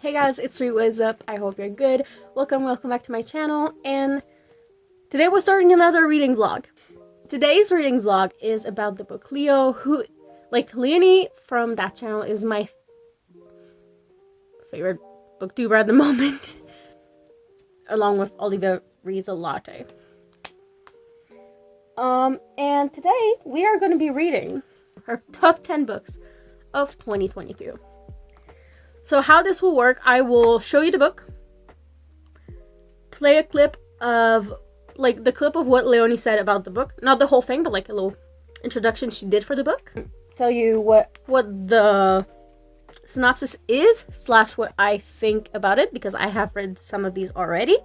Hey guys, it's Ree, what's up? I hope you're good. Welcome back to my channel, and today we're starting another reading vlog. Today's reading vlog is about the book Leo, who, like Leonie from that channel, is my favorite booktuber at the moment, along with Olivia Reads a Latte. And today we are going to be reading her top 10 books of 2022. So how this will work, I will show you the book, play a clip of, like, the clip of what Leonie said about the book. Not the whole thing, but like a little introduction she did for the book. Tell you what the synopsis is, / what I think about it, because I have read some of these already.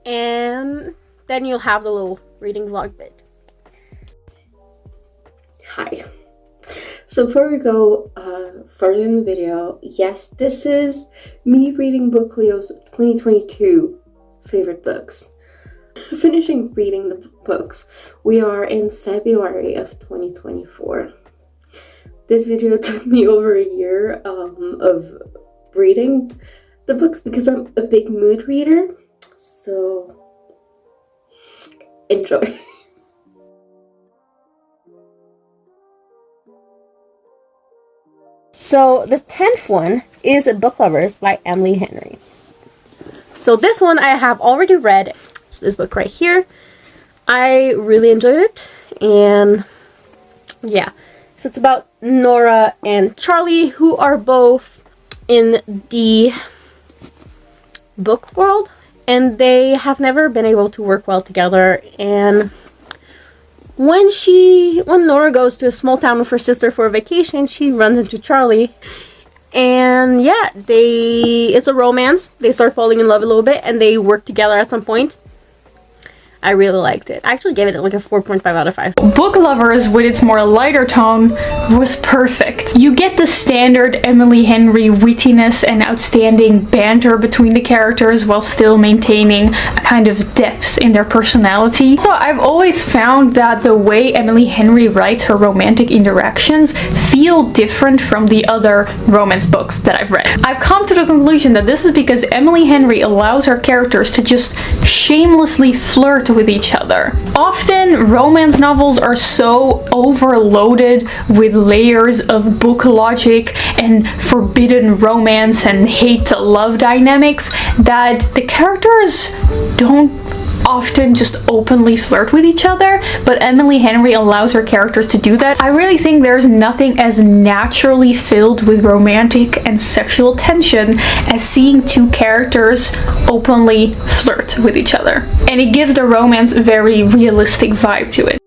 And then you'll have the little reading vlog bit. Hi. So before we go further in the video, yes, this is me reading Book Leo's 2022 favorite books. Finishing reading the books. We are in February of 2024. This video took me over a year of reading the books because I'm a big mood reader. So enjoy. So the 10th one is Book Lovers by Emily Henry. So this one I have already read. It's this book right here. I really enjoyed it, and yeah. So it's about Nora and Charlie, who are both in the book world, and they have never been able to work well together. And when Nora goes to a small town with her sister for a vacation, she runs into Charlie. And yeah, it's a romance. They start falling in love a little bit, and they work together at some point. I really liked it. I actually gave it like a 4.5 out of 5. Book Lovers, with its more lighter tone, was perfect. You get the standard Emily Henry wittiness and outstanding banter between the characters while still maintaining a kind of depth in their personality. So I've always found that the way Emily Henry writes her romantic interactions feel different from the other romance books that I've read. I've come to the conclusion that this is because Emily Henry allows her characters to just shamelessly flirt with each other. Often romance novels are so overloaded with layers of book logic and forbidden romance and hate to love dynamics that the characters don't often just openly flirt with each other, but Emily Henry allows her characters to do that. I really think there's nothing as naturally filled with romantic and sexual tension as seeing two characters openly flirt with each other. And it gives the romance a very realistic vibe to it.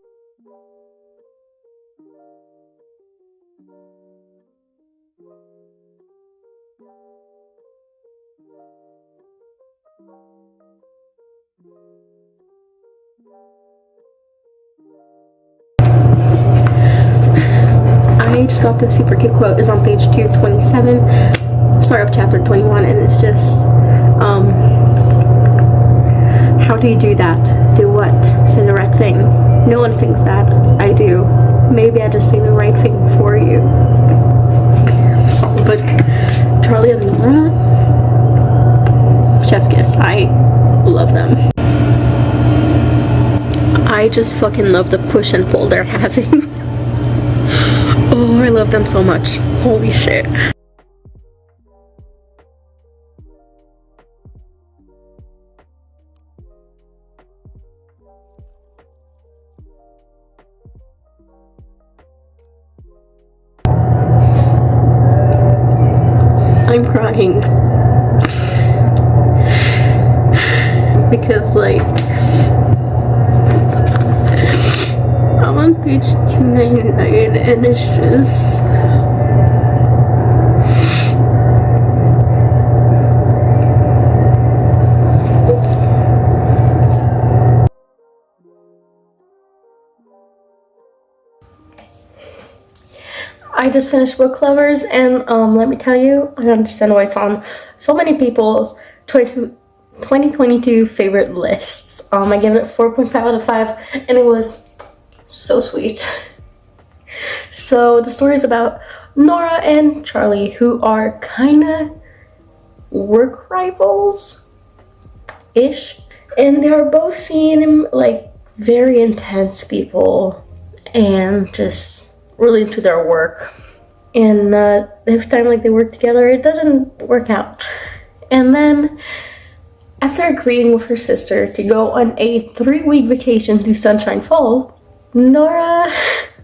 I just got the super cute quote. It's on page 227, start of chapter 21, and it's just, how do you do that? Do what? Say the right thing. No one thinks that. I do. Maybe I just say the right thing for you. But Charlie and Nora, chef's kiss. I love them. I just fucking love the push and pull they're having. Oh, I love them so much. Holy shit. I'm crying. Because, like, I'm on page 299 and it's just... I just finished Book Lovers, and let me tell you, I don't understand why it's on so many people's 2022 favorite lists. I gave it a 4.5 out of 5, and it was so sweet. So the story is about Nora and Charlie, who are kind of work rivals-ish. And they are both seen like very intense people and just really into their work. And every time like they work together, it doesn't work out. And then after agreeing with her sister to go on a 3-week vacation to Sunshine Fall, Nora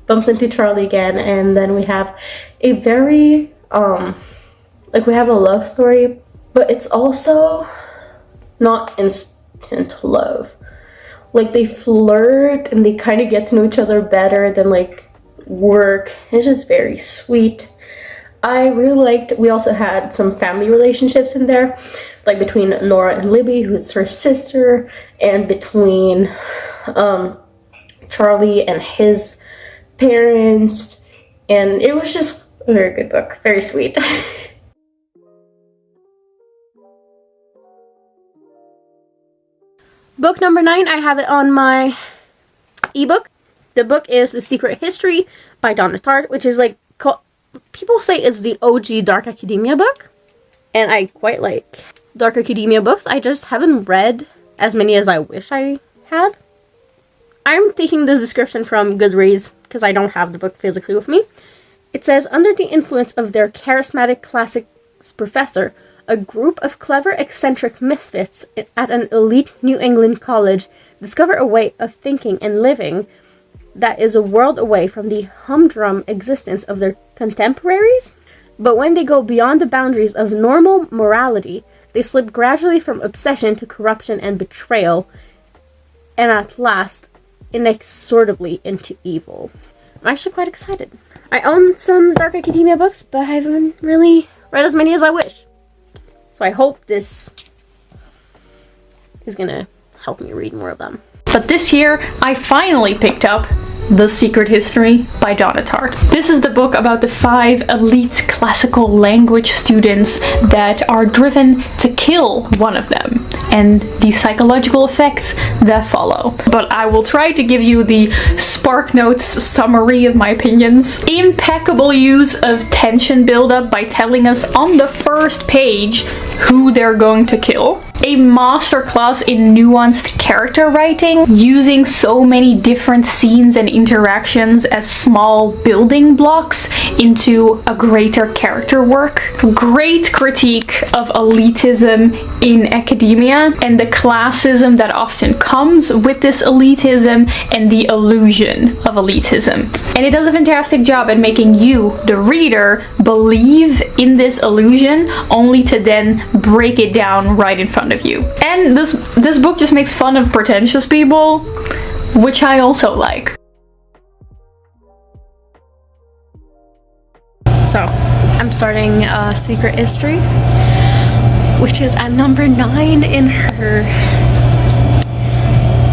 bumps into Charlie again, and then we have a very like we have a love story, but it's also not instant love. Like they flirt and they kind of get to know each other better than like work. It's just very sweet. I really liked, we also had some family relationships in there, like between Nora and Libby, who's her sister, and between Charlie and his parents, and it was just a very good book, very sweet. Book number 9, I have it on my ebook. The book is The Secret History by Donna Tart, which is like, people say it's the OG Dark Academia book, and I quite like Dark Academia books. I just haven't read as many as I wish I had. I'm taking this description from Goodreads because I don't have the book physically with me. It says, under the influence of their charismatic classics professor, a group of clever, eccentric misfits at an elite New England college discover a way of thinking and living that is a world away from the humdrum existence of their contemporaries. But when they go beyond the boundaries of normal morality, they slip gradually from obsession to corruption and betrayal, and at last, inexorably into evil. I'm actually quite excited. I own some Dark Academia books, but I haven't really read as many as I wish. So I hope this is gonna help me read more of them. But this year, I finally picked up The Secret History by Donna Tart. This is the book about the 5 elite classical language students that are driven to kill one of them, and the psychological effects that follow. But I will try to give you the Spark Notes summary of my opinions. Impeccable use of tension buildup by telling us on the first page who they're going to kill. A masterclass in nuanced character writing, using so many different scenes and interactions as small building blocks into a greater character work. Great critique of elitism in academia and the classism that often comes with this elitism and the illusion of elitism. And it does a fantastic job at making you, the reader, believe in this illusion only to then break it down right in front of you. And this book just makes fun of pretentious people, which I also like. So, I'm starting Secret History, which is at number 9 in her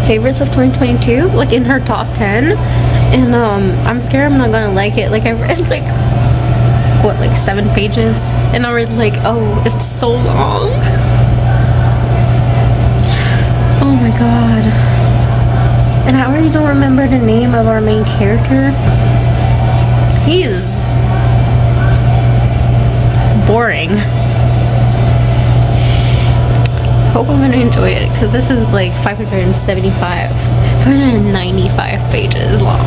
favorites of 2022, like in her top 10. And I'm scared I'm not gonna like it. Like I read like, what, like 7 pages? And I'm already like, oh, it's so long. Oh my god. And I already don't remember the name of our main character. He's boring. Hope I'm gonna enjoy it, because this is like 595 pages long.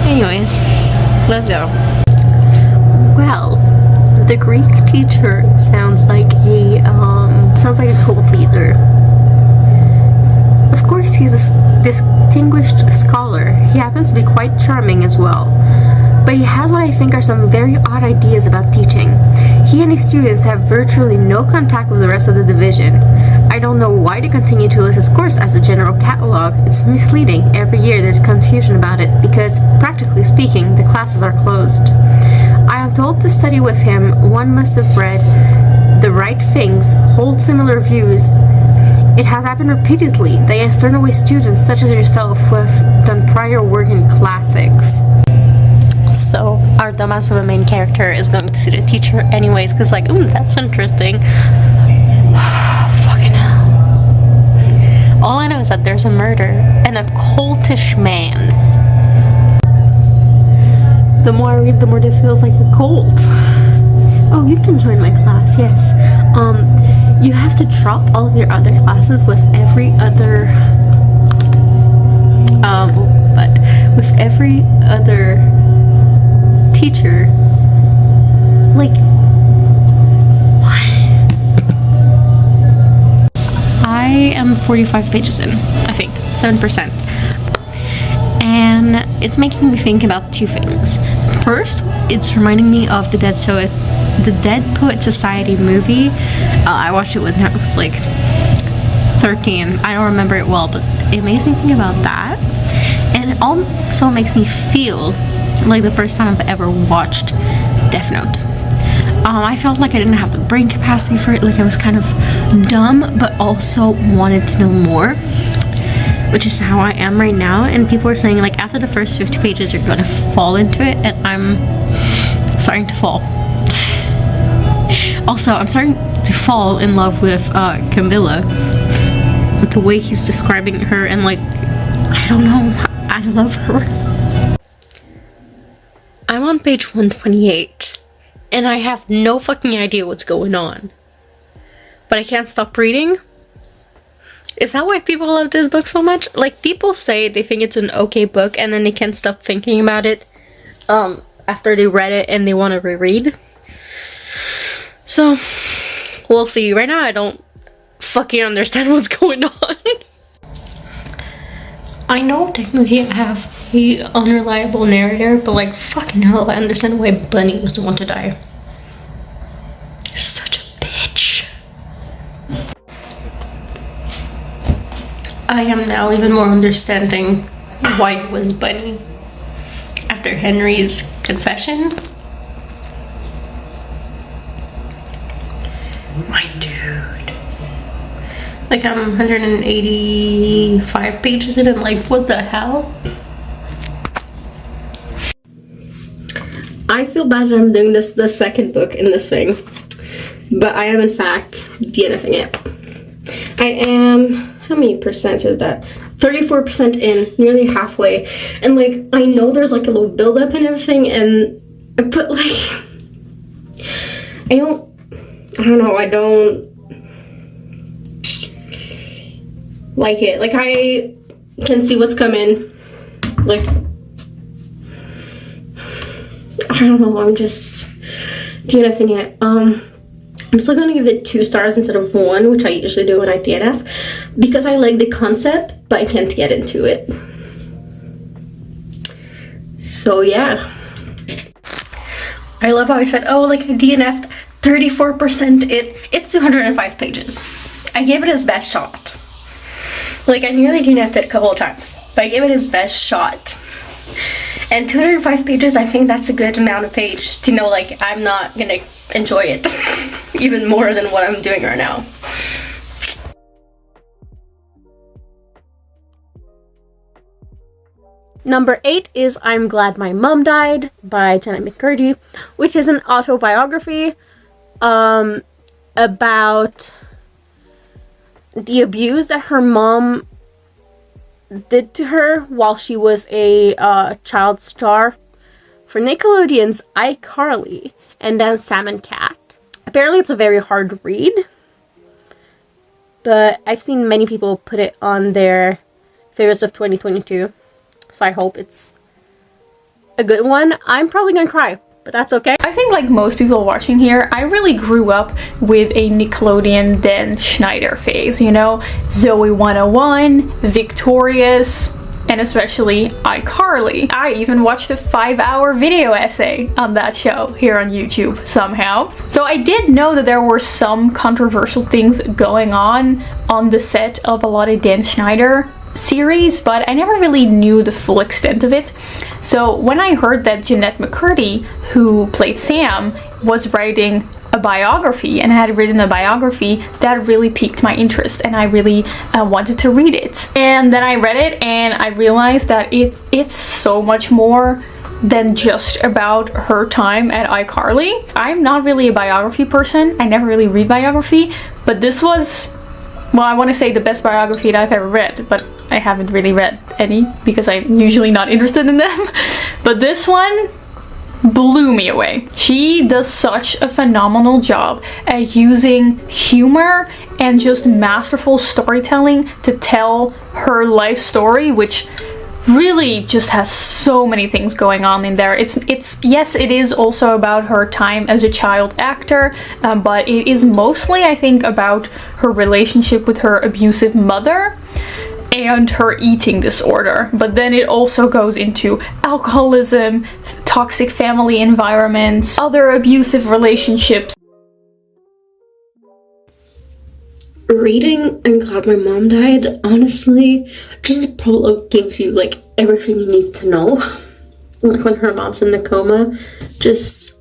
Anyways, let's go. Well, the Greek teacher sounds like a cult leader. Of course, he's a distinguished scholar. He happens to be quite charming as well. But he has what I think are some very odd ideas about teaching. He and his students have virtually no contact with the rest of the division. I don't know why they continue to list his course as the general catalog. It's misleading. Every year there's confusion about it because, practically speaking, the classes are closed. I am told to study with him, one must have read the right things, hold similar views. It has happened repeatedly that he has turned away students such as yourself who have done prior work in classics. So our dumbass of a main character is going to see the teacher anyways, because like, ooh, that's interesting. Fucking hell. All I know is that there's a murder and a cultish man. The more I read, the more this feels like a cult. Oh, you can join my class, yes. You have to drop all of your other classes with every other teacher. Like, what? I am 45 pages in, I think, 7%. And it's making me think about two things. First, it's reminding me of the Dead Poet Society movie. I watched it when I was like 13. I don't remember it well, but it makes me think about that. And it also makes me feel like the first time I've ever watched Death Note. I felt like I didn't have the brain capacity for it, like I was kind of dumb, but also wanted to know more, which is how I am right now. And people are saying like after the first 50 pages you're gonna fall into it, and I'm starting to fall. Also, I'm starting to fall in love with Camilla, with the way he's describing her, and like, I don't know, I love her. I'm on page 128 and I have no fucking idea what's going on, but I can't stop reading. Is that why people love this book so much? Like, people say they think it's an okay book and then they can't stop thinking about it after they read it and they want to reread. So, we'll see. Right now I don't fucking understand what's going on. I know technically I have the unreliable narrator, but like, fucking hell, I understand why Bunny was the one to die. Such a bitch. I am now even more understanding why it was Bunny after Henry's confession. My dude. Like, I'm 185 pages in and like, what the hell? I feel bad that I'm doing this the second book in this thing, but I am in fact DNFing it. I am, how many percent is that? 34% in, nearly halfway, and like, I know there's like a little build up and everything, and I put like, I don't like it. Like, I can see what's coming. Like, I don't know, I'm just DNFing it. I'm still gonna give it 2 stars instead of 1, which I usually do when I DNF, because I like the concept, but I can't get into it. So yeah. I love how I said, oh, like, I DNF'd 34% it. It's 205 pages. I gave it his best shot. Like, I nearly DNF'd it a couple of times, but I gave it his best shot. And 205 pages, I think that's a good amount of pages to know, like, I'm not gonna enjoy it even more than what I'm doing right now. Number 8 is I'm Glad My Mom Died by Jenette McCurdy, which is an autobiography about the abuse that her mom did to her while she was a child star for Nickelodeon's iCarly and then Sam and Cat. Apparently it's a very hard read, but I've seen many people put it on their favorites of 2022, so I hope it's a good one. I'm probably gonna cry, but that's okay. I think like most people watching here, I really grew up with a Nickelodeon Dan Schneider phase, you know? Zoe 101, Victorious, and especially iCarly. I even watched a 5-hour video essay on that show here on YouTube somehow. So I did know that there were some controversial things going on the set of a lot of Dan Schneider series, but I never really knew the full extent of it. So when I heard that Jenette McCurdy, who played Sam, was writing a biography and had written a biography, that really piqued my interest and I really wanted to read it. And then I read it and I realized that it's so much more than just about her time at iCarly. I'm not really a biography person. I never really read biography, but this was, well, I want to say the best biography that I've ever read, but I haven't really read any because I'm usually not interested in them. But this one, blew me away. She does such a phenomenal job at using humor and just masterful storytelling to tell her life story, which really just has so many things going on in there. It's yes, it is also about her time as a child actor, but it is mostly, I think, about her relationship with her abusive mother and her eating disorder. But then it also goes into alcoholism, toxic family environments, other abusive relationships. Reading I'm Glad My Mom Died, honestly, just the prologue gives you like everything you need to know. Like when her mom's in the coma, just,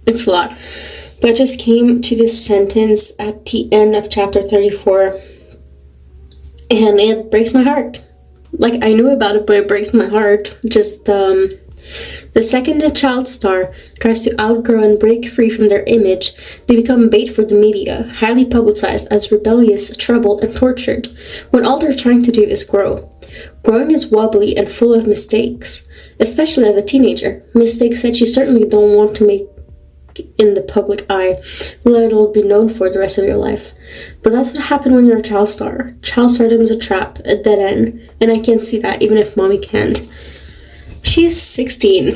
it's a lot. But I just came to this sentence at the end of chapter 34, and it breaks my heart. Like, I knew about it, but it breaks my heart. Just, the second a child star tries to outgrow and break free from their image, they become bait for the media, highly publicized as rebellious, troubled, and tortured, when all they're trying to do is grow. Growing is wobbly and full of mistakes, especially as a teenager. Mistakes that you certainly don't want to make in the public eye, let alone be known for the rest of your life. But that's what happened when you're a child star. Child stardom is a trap, a dead end, and I can't see that even if mommy can't. She's 16,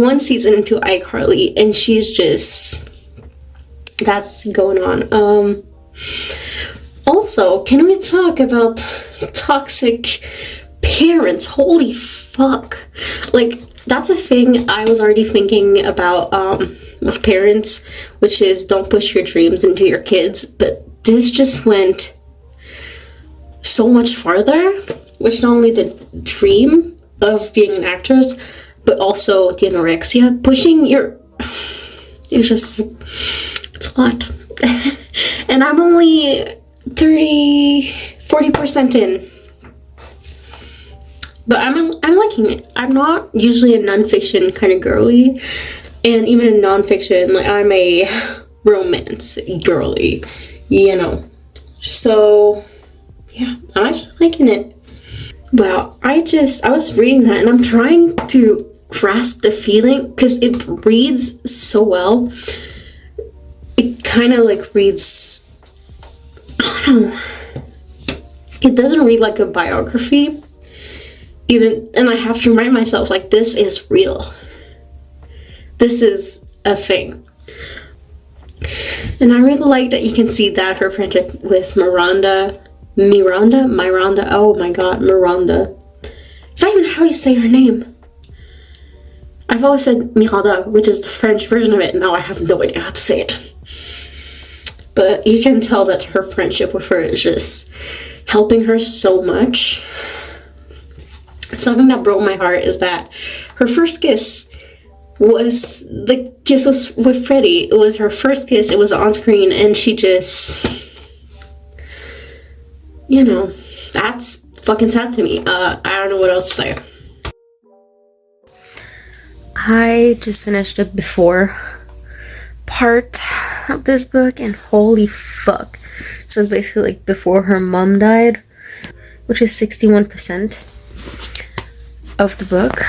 one season into iCarly, and she's just, that's going on. Also, can we talk about toxic parents? Holy fuck. Like, that's a thing I was already thinking about with parents, which is don't push your dreams into your kids, but this just went so much farther, which not only the dream of being an actress, but also the anorexia, pushing your, it's just, it's a lot. And I'm only 40% in, but I'm liking it. I'm not usually a nonfiction kind of girly, and even in nonfiction, like, I'm a romance girly, you know. So yeah, I'm actually liking it. Wow, I was reading that and I'm trying to grasp the feeling because it reads so well. It kind of like reads, I don't know, it doesn't read like a biography even, and I have to remind myself, like, this is real. This is a thing. And I really like that you can see that her friendship with Miranda, oh my god, Miranda. Is that even how you say her name? I've always said Miranda, which is the French version of it, and now I have no idea how to say it. But you can tell that her friendship with her is just helping her so much. Something that broke my heart is that her first kiss was, the kiss was with Freddie. It was her first kiss, it was on screen, and she just, you know, that's fucking sad to me. I don't know what else to say. I just finished the before part of this book, and holy fuck. So it's basically like before her mom died, which is 61% of the book.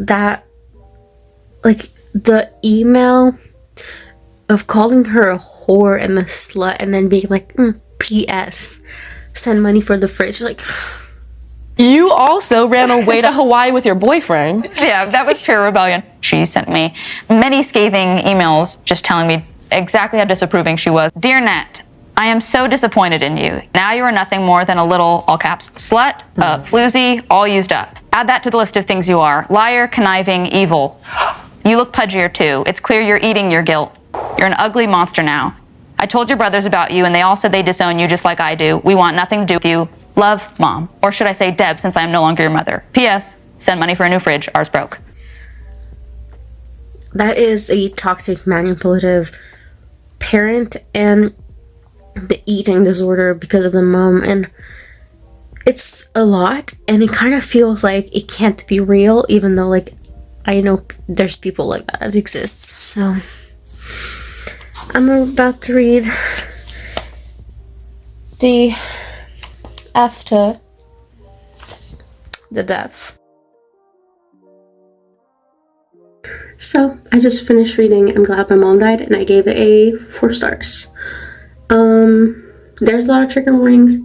That, like, the email of calling her a whore and a slut, and then being like, P.S. send money for the fridge. Like, you also ran away to Hawaii with your boyfriend. Yeah, that was pure rebellion. She sent me many scathing emails just telling me exactly how disapproving she was. Dear Net, I am so disappointed in you. Now you are nothing more than a little, all caps, slut, floozy, all used up. Add that to the list of things you are. Liar, conniving, evil. You look pudgier too. It's clear you're eating your guilt. You're an ugly monster now. I told your brothers about you and they all said they disown you just like I do. We want nothing to do with you. Love, Mom. Or should I say Deb, since I am no longer your mother. P.S. Send money for a new fridge. Ours broke. that is a toxic, manipulative parent, and the eating disorder because of the mom, and it's a lot, and it kind of feels like it can't be real, even though, like, I know there's people like that exists. So I'm about to read the after the death. I just finished reading I'm Glad My Mom Died, and I gave it a 4 stars. There's a lot of trigger warnings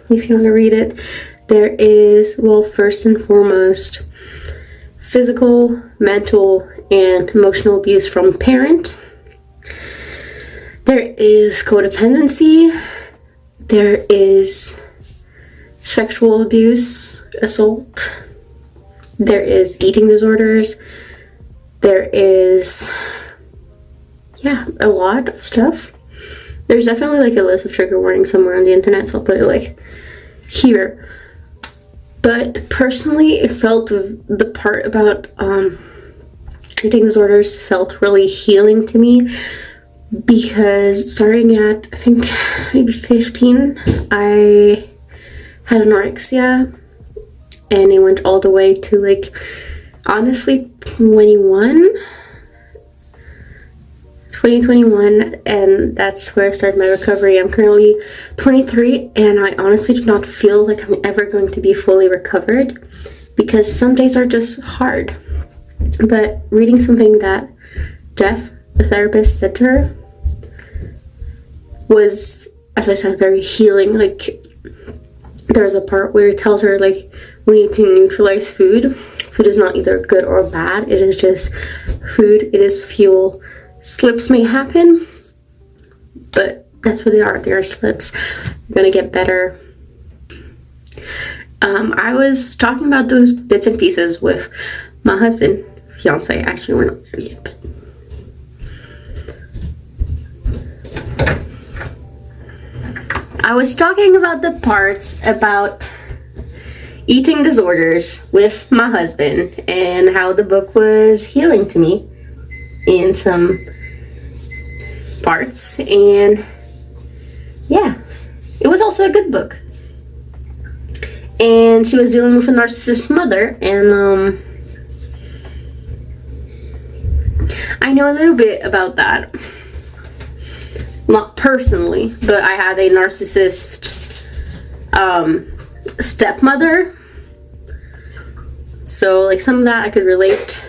if you want to read it. There is, well, first and foremost, physical, mental, and emotional abuse from parent. There is codependency. There is sexual abuse, assault. There is eating disorders. There is, yeah, a lot of stuff. There's definitely like a list of trigger warnings somewhere on the internet, so I'll put it like here. But personally, it felt, the part about eating disorders felt really healing to me, because starting at, I think, maybe 15, I had anorexia, and it went all the way to like, honestly, 2021, and that's where I started my recovery. I'm currently 23, and I honestly do not feel like I'm ever going to be fully recovered, because some days are just hard. But reading something that Jeff, the therapist, said to her was, as I said, very healing. Like, there's a part where he tells her, like, we need to neutralize food. Food is not either good or bad. It is just food. It is fuel. Slips may happen, but that's what they are. They are slips. You're gonna get better. I was talking about those bits and pieces with my husband, fiance. Actually, we're not married yet, but I was talking about the parts about eating disorders with my husband and how the book was healing to me in some parts, and yeah, it was also a good book. And she was dealing with a narcissist mother, and I know a little bit about that. Not personally, but I had a narcissist stepmother, so like some of that I could relate,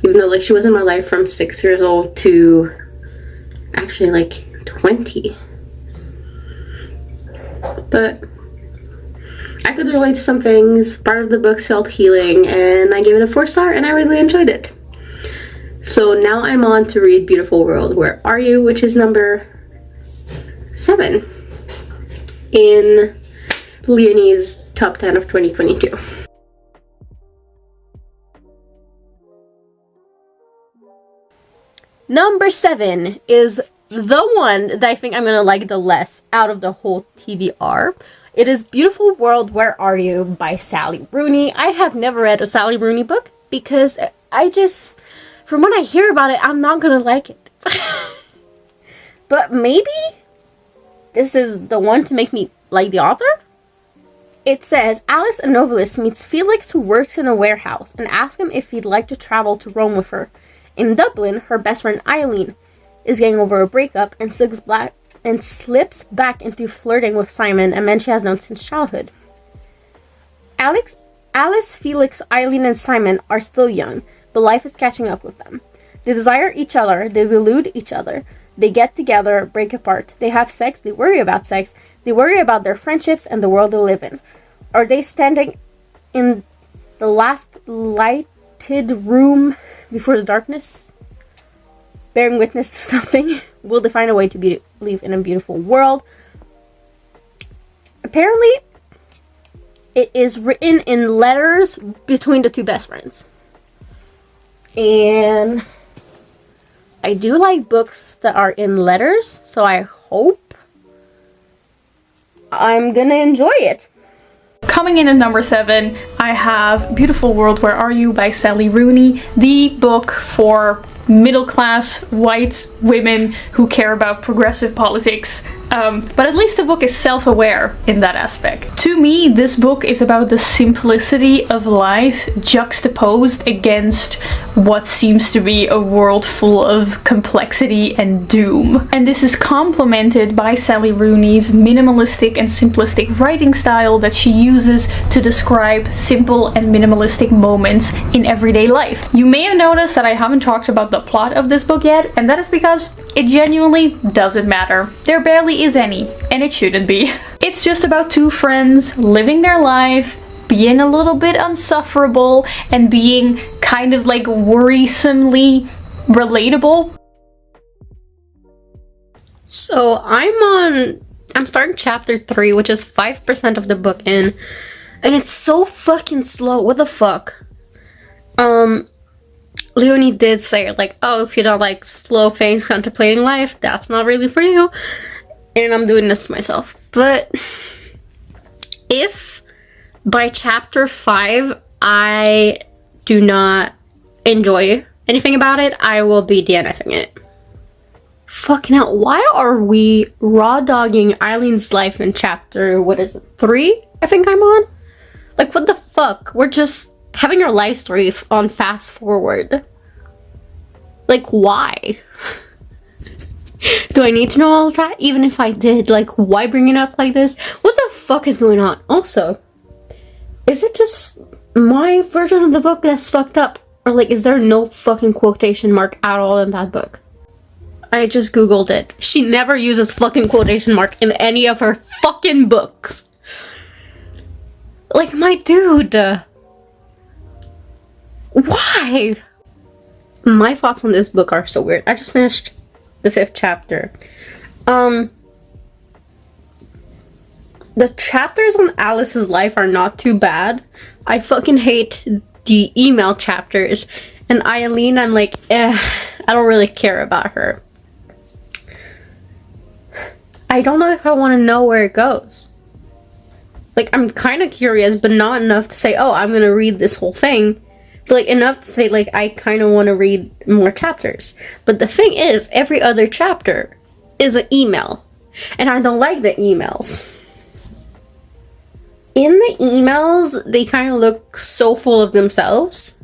even though like she was in my life from 6 years old to actually like 20. But I could relate to some things. Part of the books felt healing, and I gave it a 4 star, and I really enjoyed it. So now I'm on to read Beautiful World, Where Are You?, which is number 7 in Leonie's top 10 of 2022. Number 7 is the one that I think I'm gonna like the less out of the whole TBR. It is Beautiful World, Where Are You by Saly Rooney. I have never read a Saly Rooney book because I just, from what I hear about it, I'm not gonna like it. But maybe this is the one to make me like the author? It says, Alice, a novelist, meets Felix, who works in a warehouse, and asks him if he'd like to travel to Rome with her. In Dublin, her best friend Eileen is getting over a breakup and slips back into flirting with Simon, a man she has known since childhood. Alice, Felix, Eileen, and Simon are still young, but life is catching up with them. They desire each other, they delude each other, they get together, break apart, they have sex, they worry about sex, they worry about their friendships and the world they live in. Are they standing in the last lighted room before the darkness, bearing witness to something? Will they find a way to live in a beautiful world? Apparently, it is written in letters between the two best friends. And I do like books that are in letters, so I hope I'm gonna enjoy it. Coming in at number 7, I have Beautiful World, Where Are You by Saly Rooney, the book for middle-class white women who care about progressive politics But at least the book is self-aware in that aspect. To me, this book is about the simplicity of life juxtaposed against what seems to be a world full of complexity and doom. And this is complemented by Saly Rooney's minimalistic and simplistic writing style that she uses to describe simple and minimalistic moments in everyday life. You may have noticed that I haven't talked about the plot of this book yet, and that is because it genuinely doesn't matter. There barely is any, and it shouldn't be. It's just about two friends living their life, being a little bit insufferable, and being kind of like worrisomely relatable. So I'm starting chapter 3, which is 5% of the book in, and it's so fucking slow. What the fuck? Leonie did say, like, oh, if you don't like slow things, contemplating life, that's not really for you. And I'm doing this to myself. But if by chapter 5 I do not enjoy anything about it, I will be DNFing it. Fucking hell, why are we raw dogging Eileen's life in chapter, 3? I think I'm on? Like, what the fuck? We're just having our life story on fast forward. Like, why? Do I need to know all of that? Even if I did, like, why bring it up like this? What the fuck is going on? Also, is it just my version of the book that's fucked up? Or, like, is there no fucking quotation mark at all in that book? I just googled it. She never uses fucking quotation mark in any of her fucking books. Like, my dude. Why? My thoughts on this book are so weird. I just finished the 5th chapter. The chapters on Alice's life are not too bad. I fucking hate the email chapters. And Eileen, I'm like, I don't really care about her. I don't know if I want to know where it goes. Like, I'm kind of curious, but not enough to say, oh, I'm gonna read this whole thing. But, like, enough to say, like, I kind of want to read more chapters. But the thing is, every other chapter is an email. And I don't like the emails. In the emails, they kind of look so full of themselves.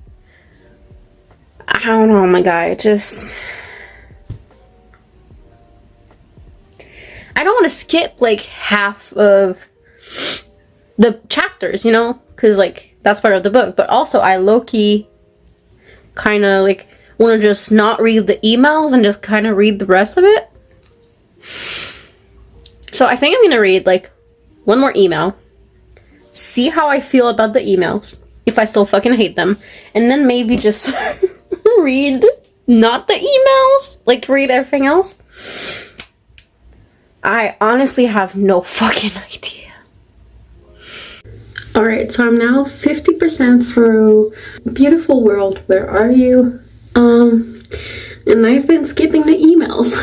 I don't know, my guy, just... I don't want to skip, like, half of the chapters, you know? Because, like, that's part of the book. But also, I low-key kind of, like, want to just not read the emails and just kind of read the rest of it. So I think I'm going to read, like, one more email. See how I feel about the emails. If I still fucking hate them. And then maybe just read not the emails. Like, read everything else. I honestly have no fucking idea. Alright, so I'm now 50% through Beautiful World, Where Are You? And I've been skipping the emails.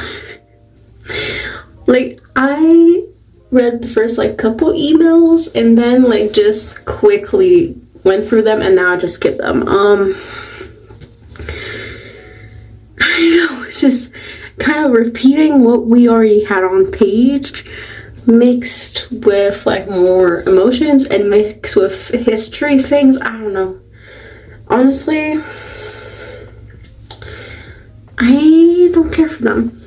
Like, I read the first, like, couple emails and then, like, just quickly went through them and now I just skip them. I know, just kind of repeating what we already had on page, mixed with, like, more emotions and mixed with history things. I don't know. Honestly, I don't care for them.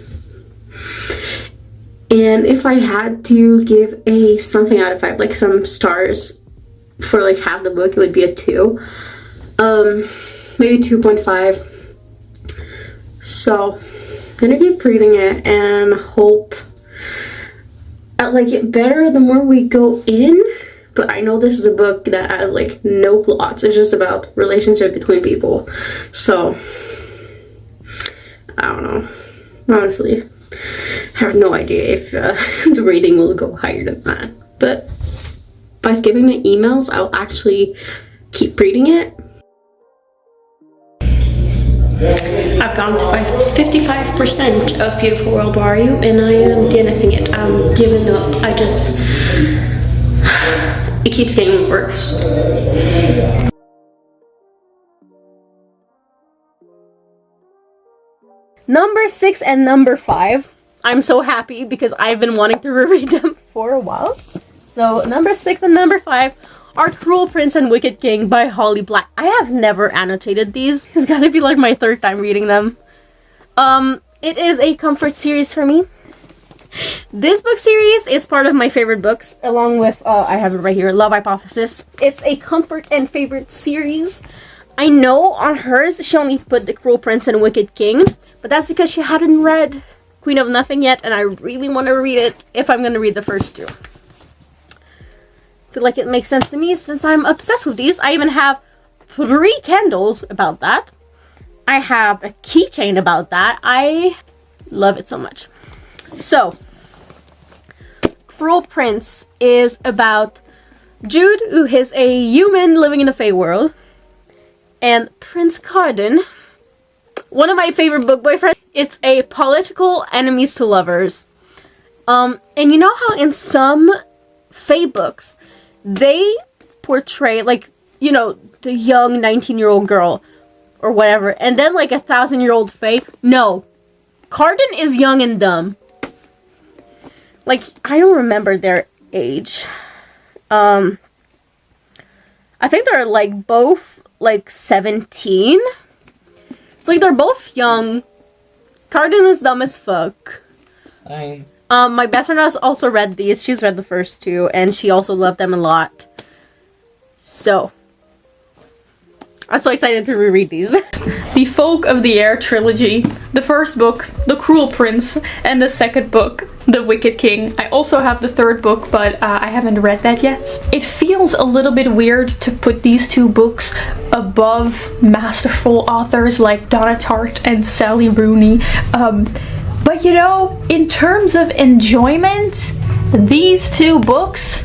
And if I had to give a something out of 5, like some stars for, like, half the book, it would be a 2. Maybe 2.5. So, I'm gonna keep reading it and hope I like it better the more we go in. But I know this is a book that has, like, no plots. It's just about relationship between people. So, I don't know. Honestly, I have no idea if the rating will go higher than that. But by skipping the emails, I'll actually keep reading it. I've gone to 55% of Beautiful World, Where Are You? And I am DNFing it. I'm giving up. It keeps getting worse. Number 6 and number 5. I'm so happy because I've been wanting to reread them for a while. So number 6 and number 5 are Cruel Prince and Wicked King by Holly Black. I have never annotated these. It's gotta be like my 3rd time reading them. It is a comfort series for me. This book series is part of my favorite books, along with, I have it right here, Love Hypothesis. It's a comfort and favorite series. I know on hers, she only put The Cruel Prince and Wicked King, but that's because she hadn't read Queen of Nothing yet, and I really want to read it if I'm going to read the first 2. I feel like it makes sense to me since I'm obsessed with these. I even have 3 candles about that. I have a keychain about that. I love it so much. So, Cruel Prince is about Jude, who is a human living in the Fey world, and Prince Carden, one of my favorite book boyfriends. It's a political enemies to lovers. And you know how in some Fey books, they portray, like, you know, the young 19-year-old girl or whatever, and then like a 1,000-year-old Fey? No. Carden is young and dumb. Like, I don't remember their age. I think they're like both like 17. It's like they're both young. Carden is dumb as fuck. Same. My best friend has also read these. She's read the first 2, and she also loved them a lot. So, I'm so excited to reread these. The Folk of the Air trilogy. The first book, The Cruel Prince, and the second book, The Wicked King. I also have the 3rd book, but I haven't read that yet. It feels a little bit weird to put these 2 books above masterful authors like Donna Tart and Saly Rooney. But you know, in terms of enjoyment, these 2 books,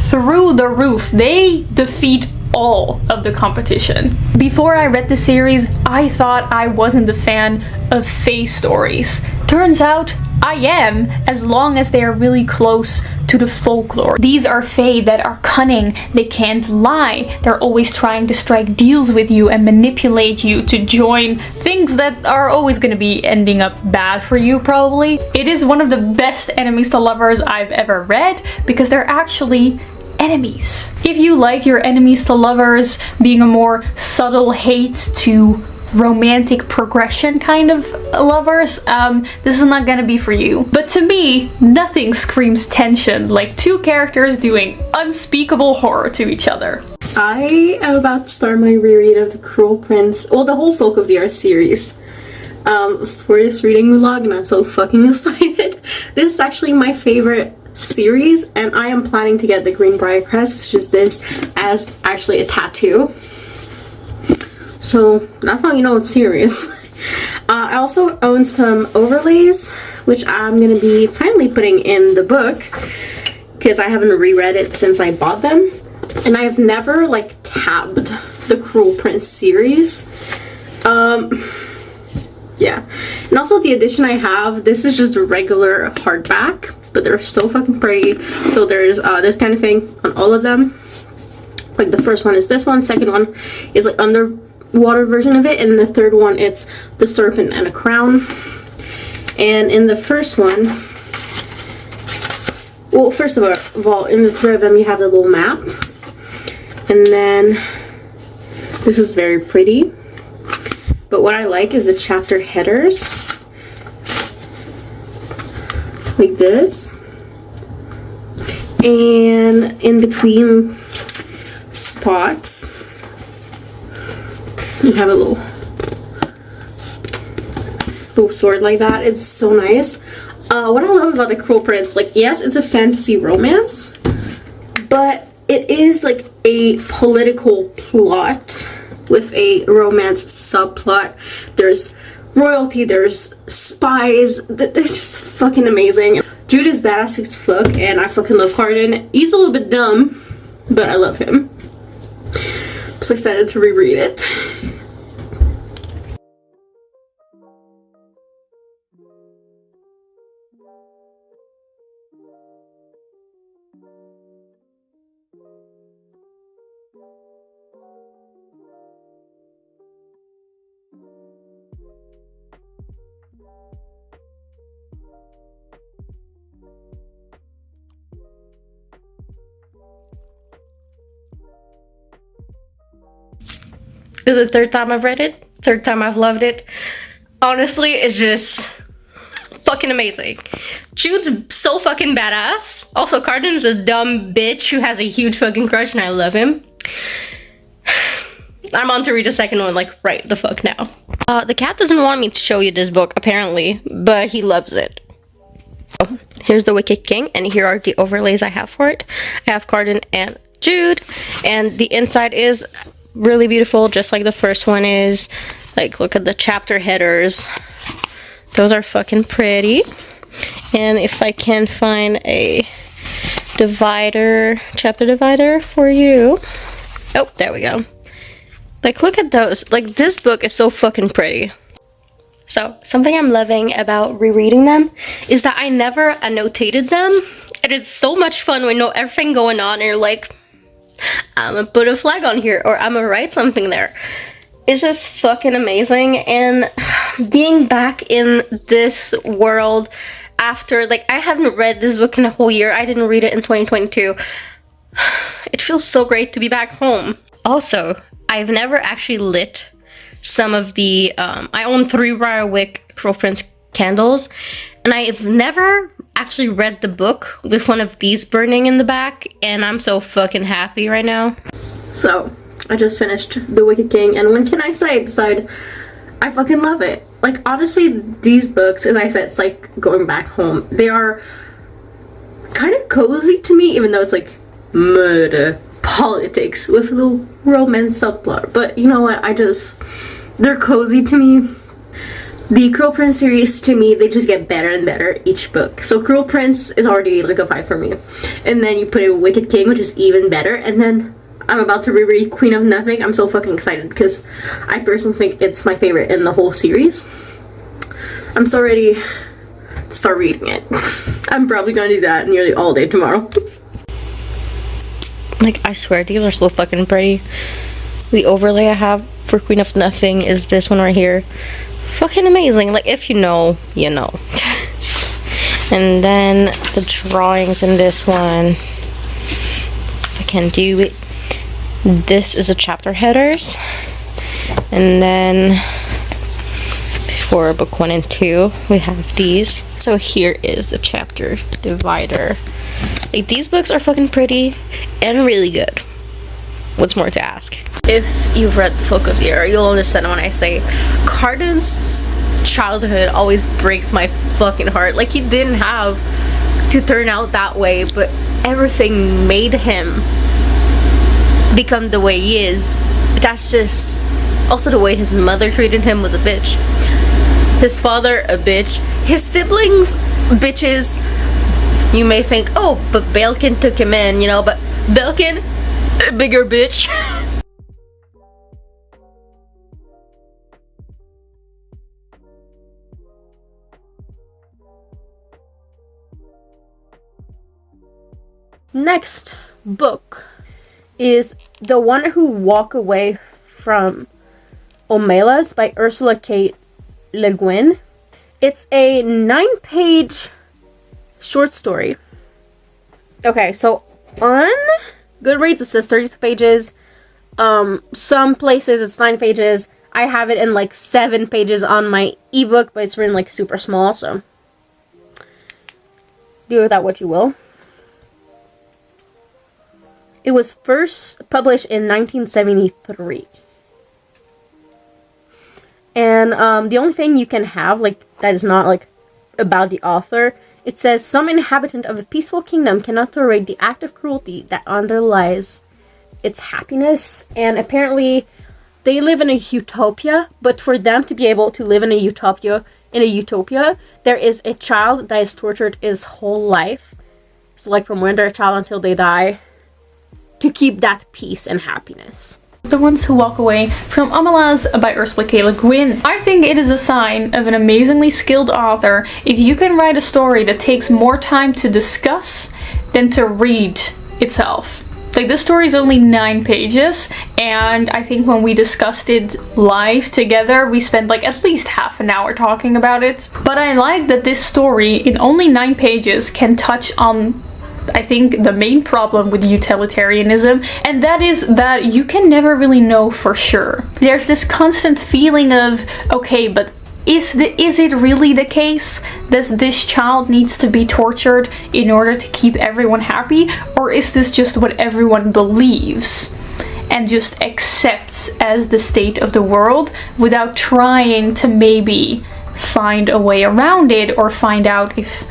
through the roof, they defeat all of the competition. Before I read the series, I thought I wasn't a fan of Fae stories. Turns out I am, as long as they are really close to the folklore. These are Fae that are cunning, they can't lie, they're always trying to strike deals with you and manipulate you to join things that are always going to be ending up bad for you, probably. It is one of the best enemies to lovers I've ever read, because they're actually enemies. If you like your enemies to lovers being a more subtle hate to romantic progression kind of lovers, this is not gonna be for you. But to me, nothing screams tension like 2 characters doing unspeakable horror to each other. I am about to start my reread of The Cruel Prince, well, the whole Folk of the Air series, for this reading vlog, and I'm so fucking excited. This is actually my favorite series, and I am planning to get the Greenbrier crest, which is this, as actually a tattoo. So that's how you know it's serious. I also own some overlays, which I'm going to be finally putting in the book, because I haven't reread it since I bought them. And I've never, like, tabbed the Cruel Prince series. Yeah. And also the edition I have, this is just a regular hardback, but they're so fucking pretty. So there's this kind of thing on all of them. Like, the first one is this one, second one is like underwater version of it, and the third one, it's the serpent and a crown. And in the first one, well, first of all, in the 3 of them, you have the little map. And then this is very pretty. But what I like is the chapter headers. Like this. And in between spots, you have a little sword like that. It's so nice. What I love about The Cruel Prince, like, yes, it's a fantasy romance, but it is like a political plot with a romance subplot. There's royalty, there's spies. It's just fucking amazing. Jude is badass as fuck, and I fucking love Carden. He's a little bit dumb, but I love him. I'm so excited to reread it. This is the third time I've read it. Third time I've loved it. Honestly, it's just fucking amazing. Jude's so fucking badass. Also, Carden's a dumb bitch who has a huge fucking crush and I love him. I'm on to read the second one like right the fuck now. The cat doesn't want me to show you this book apparently, but he loves it. Oh, here's the Wicked King, and here are the overlays I have for it. I have Carden and Jude, and the inside is really beautiful, just like the first one is. Like, look at the chapter headers. Those are fucking pretty. And if I can find a divider, chapter divider for you. Oh, there we go. Like, look at those. Like, this book is so fucking pretty. So, something I'm loving about rereading them is that I never annotated them. And it's so much fun when you know everything going on and you're like, I'm gonna put a flag on here or I'm gonna write something there. It's just fucking amazing. And being back in this world after, like, I haven't read this book in a whole year. I didn't read it in 2022. It feels so great to be back home. Also, I've never actually lit some of the, I own 3 Briarwick Curl Prince candles, and I've never actually read the book with one of these burning in the back, and I'm so fucking happy right now. So, I just finished The Wicked King, and what can I say beside I fucking love it. Like, honestly, these books, as I said, it's like going back home. They are kind of cozy to me, even though it's like murder, politics with a little romance subplot. But you know what, they're cozy to me. The Cruel Prince series, to me, they just get better and better each book. So Cruel Prince is already like a 5 for me. And then you put in Wicked King, which is even better. And then I'm about to reread Queen of Nothing. I'm so fucking excited because I personally think it's my favorite in the whole series. I'm so ready to start reading it. I'm probably gonna do that nearly all day tomorrow. Like, I swear, these are so fucking pretty. The overlay I have for Queen of Nothing is this one right here. Fucking amazing. Like, if you know, you know. And then the drawings in this one, if I can do it. This is the chapter headers. And then for book 1 and 2, we have these. So here is the chapter divider. Like, these books are fucking pretty and really good. What's more to ask? If you've read the Folk of Eyre, you'll understand when I say Carden's childhood always breaks my fucking heart. Like, he didn't have to turn out that way, but everything made him become the way he is. That's just also the way his mother treated him was a bitch. His father, a bitch. His siblings, bitches. You may think, oh, but Belkin took him in, you know, but Belkin, a bigger bitch. Next book is The One Who Walk Away from Omelas by Ursula K. LeGuin. It's a 9-page short story. Okay, so on Goodreads it says 32 pages. Some places it's 9 pages. I have it in like 7 pages on my ebook, but it's written like super small, so do with that what you will. It was first published in 1973. And the only thing you can have, like, that is not, like, about the author, it says, some inhabitant of a peaceful kingdom cannot tolerate the act of cruelty that underlies its happiness. And apparently, they live in a utopia, but for them to be able to live in a utopia, there is a child that is tortured his whole life. So, like, from when they're a child until they die, to keep that peace and happiness. The Ones Who Walk Away from Omelas by Ursula K. LeGuin. I think it is a sign of an amazingly skilled author if you can write a story that takes more time to discuss than to read itself. Like, this story is only 9 pages, and I think when we discussed it live together, we spent like at least half an hour talking about it. But I like that this story, in only 9 pages, can touch on I think, the main problem with utilitarianism, and that is that you can never really know for sure. There's this constant feeling of, okay, but is it really the case? Does this child needs to be tortured in order to keep everyone happy? Or is this just what everyone believes and just accepts as the state of the world without trying to maybe find a way around it or find out if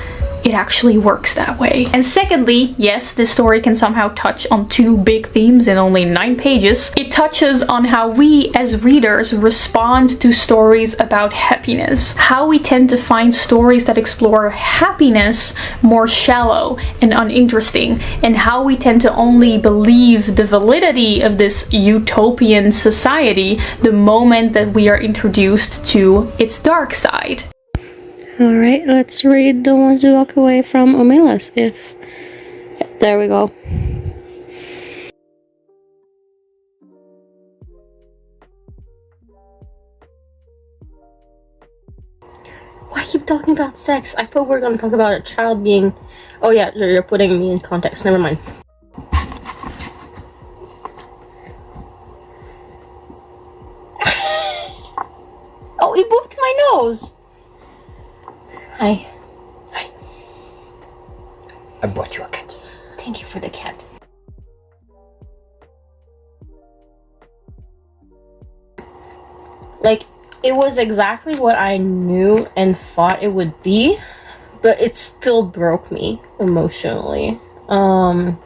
it actually works that way? And secondly, yes, this story can somehow touch on two big themes in only 9 pages. It touches on how we as readers respond to stories about happiness, how we tend to find stories that explore happiness more shallow and uninteresting, and how we tend to only believe the validity of this utopian society the moment that we are introduced to its dark side. Alright, let's read the ones who walk away from Omelas. There we go. Why keep talking about sex? I thought we were gonna talk about a child being... Oh yeah, you're putting me in context, never mind. Oh, he booped my nose! Hi. I bought you a cat. Thank you for the cat. Like, it was exactly what I knew and thought it would be, but it still broke me emotionally. Wow.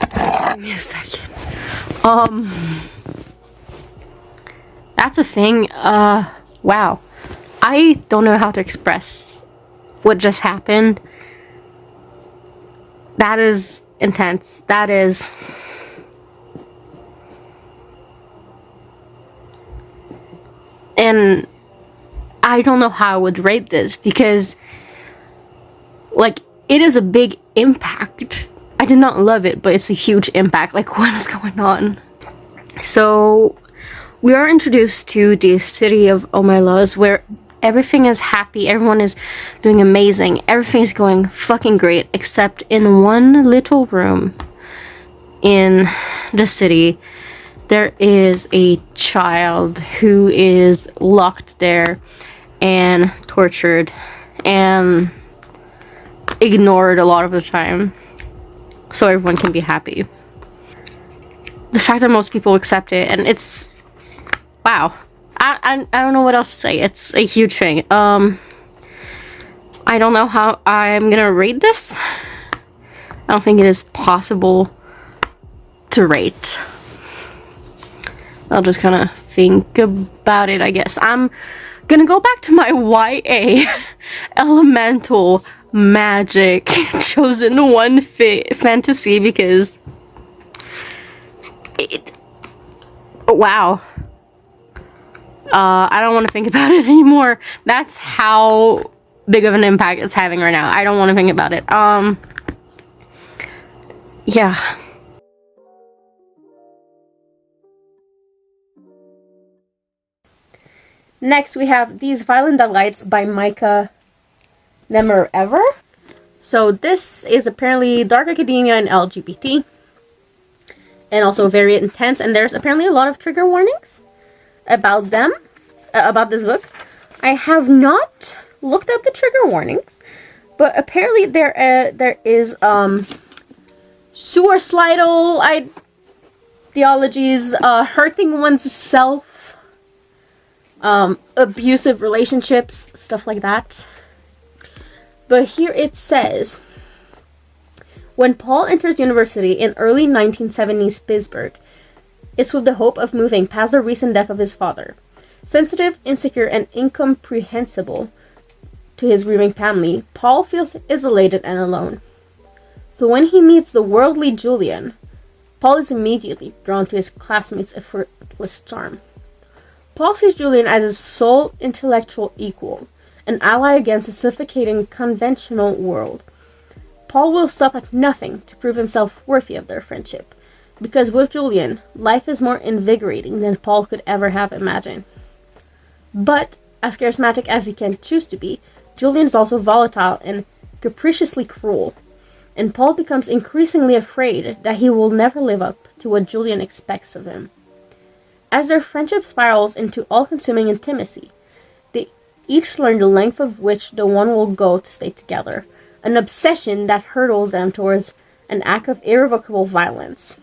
Give me a second. That's a thing. Wow. I don't know how to express what just happened. That is intense. That is... And I don't know how I would rate this because, like, it is a big impact. I did not love it, but it's a huge impact. Like, what is going on? So... we are introduced to the city of Omelas, where everything is happy, everyone is doing amazing, everything's going fucking great, except in one little room in the city, there is a child who is locked there and tortured and ignored a lot of the time, so everyone can be happy. The fact that most people accept it, and it's... wow. I don't know what else to say. It's a huge thing. I don't know how I'm gonna rate this. I don't think it is possible to rate. I'll just kind of think about it, I guess. I'm gonna go back to my YA elemental magic chosen one fantasy because it... wow. I don't want to think about it anymore. That's how big of an impact it's having right now. I don't want to think about it. Yeah. Next, we have These Violent Delights by Micha Nemerever. So this is apparently dark academia and LGBT. And also very intense. And there's apparently a lot of trigger warnings about them, about this book. I have not looked up the trigger warnings, but apparently there is suicidal ideologies, hurting one's self, abusive relationships, stuff like that. But here it says, when Paul enters university in early 1970s Pittsburgh, it's with the hope of moving past the recent death of his father. Sensitive, insecure, and incomprehensible to his grieving family, Paul feels isolated and alone. So when he meets the worldly Julian, Paul is immediately drawn to his classmate's effortless charm. Paul sees Julian as his sole intellectual equal, an ally against a suffocating conventional world. Paul will stop at nothing to prove himself worthy of their friendship, because with Julian, life is more invigorating than Paul could ever have imagined. But, as charismatic as he can choose to be, Julian is also volatile and capriciously cruel, and Paul becomes increasingly afraid that he will never live up to what Julian expects of him. As their friendship spirals into all-consuming intimacy, they each learn the length of which the one will go to stay together, an obsession that hurtles them towards an act of irrevocable violence.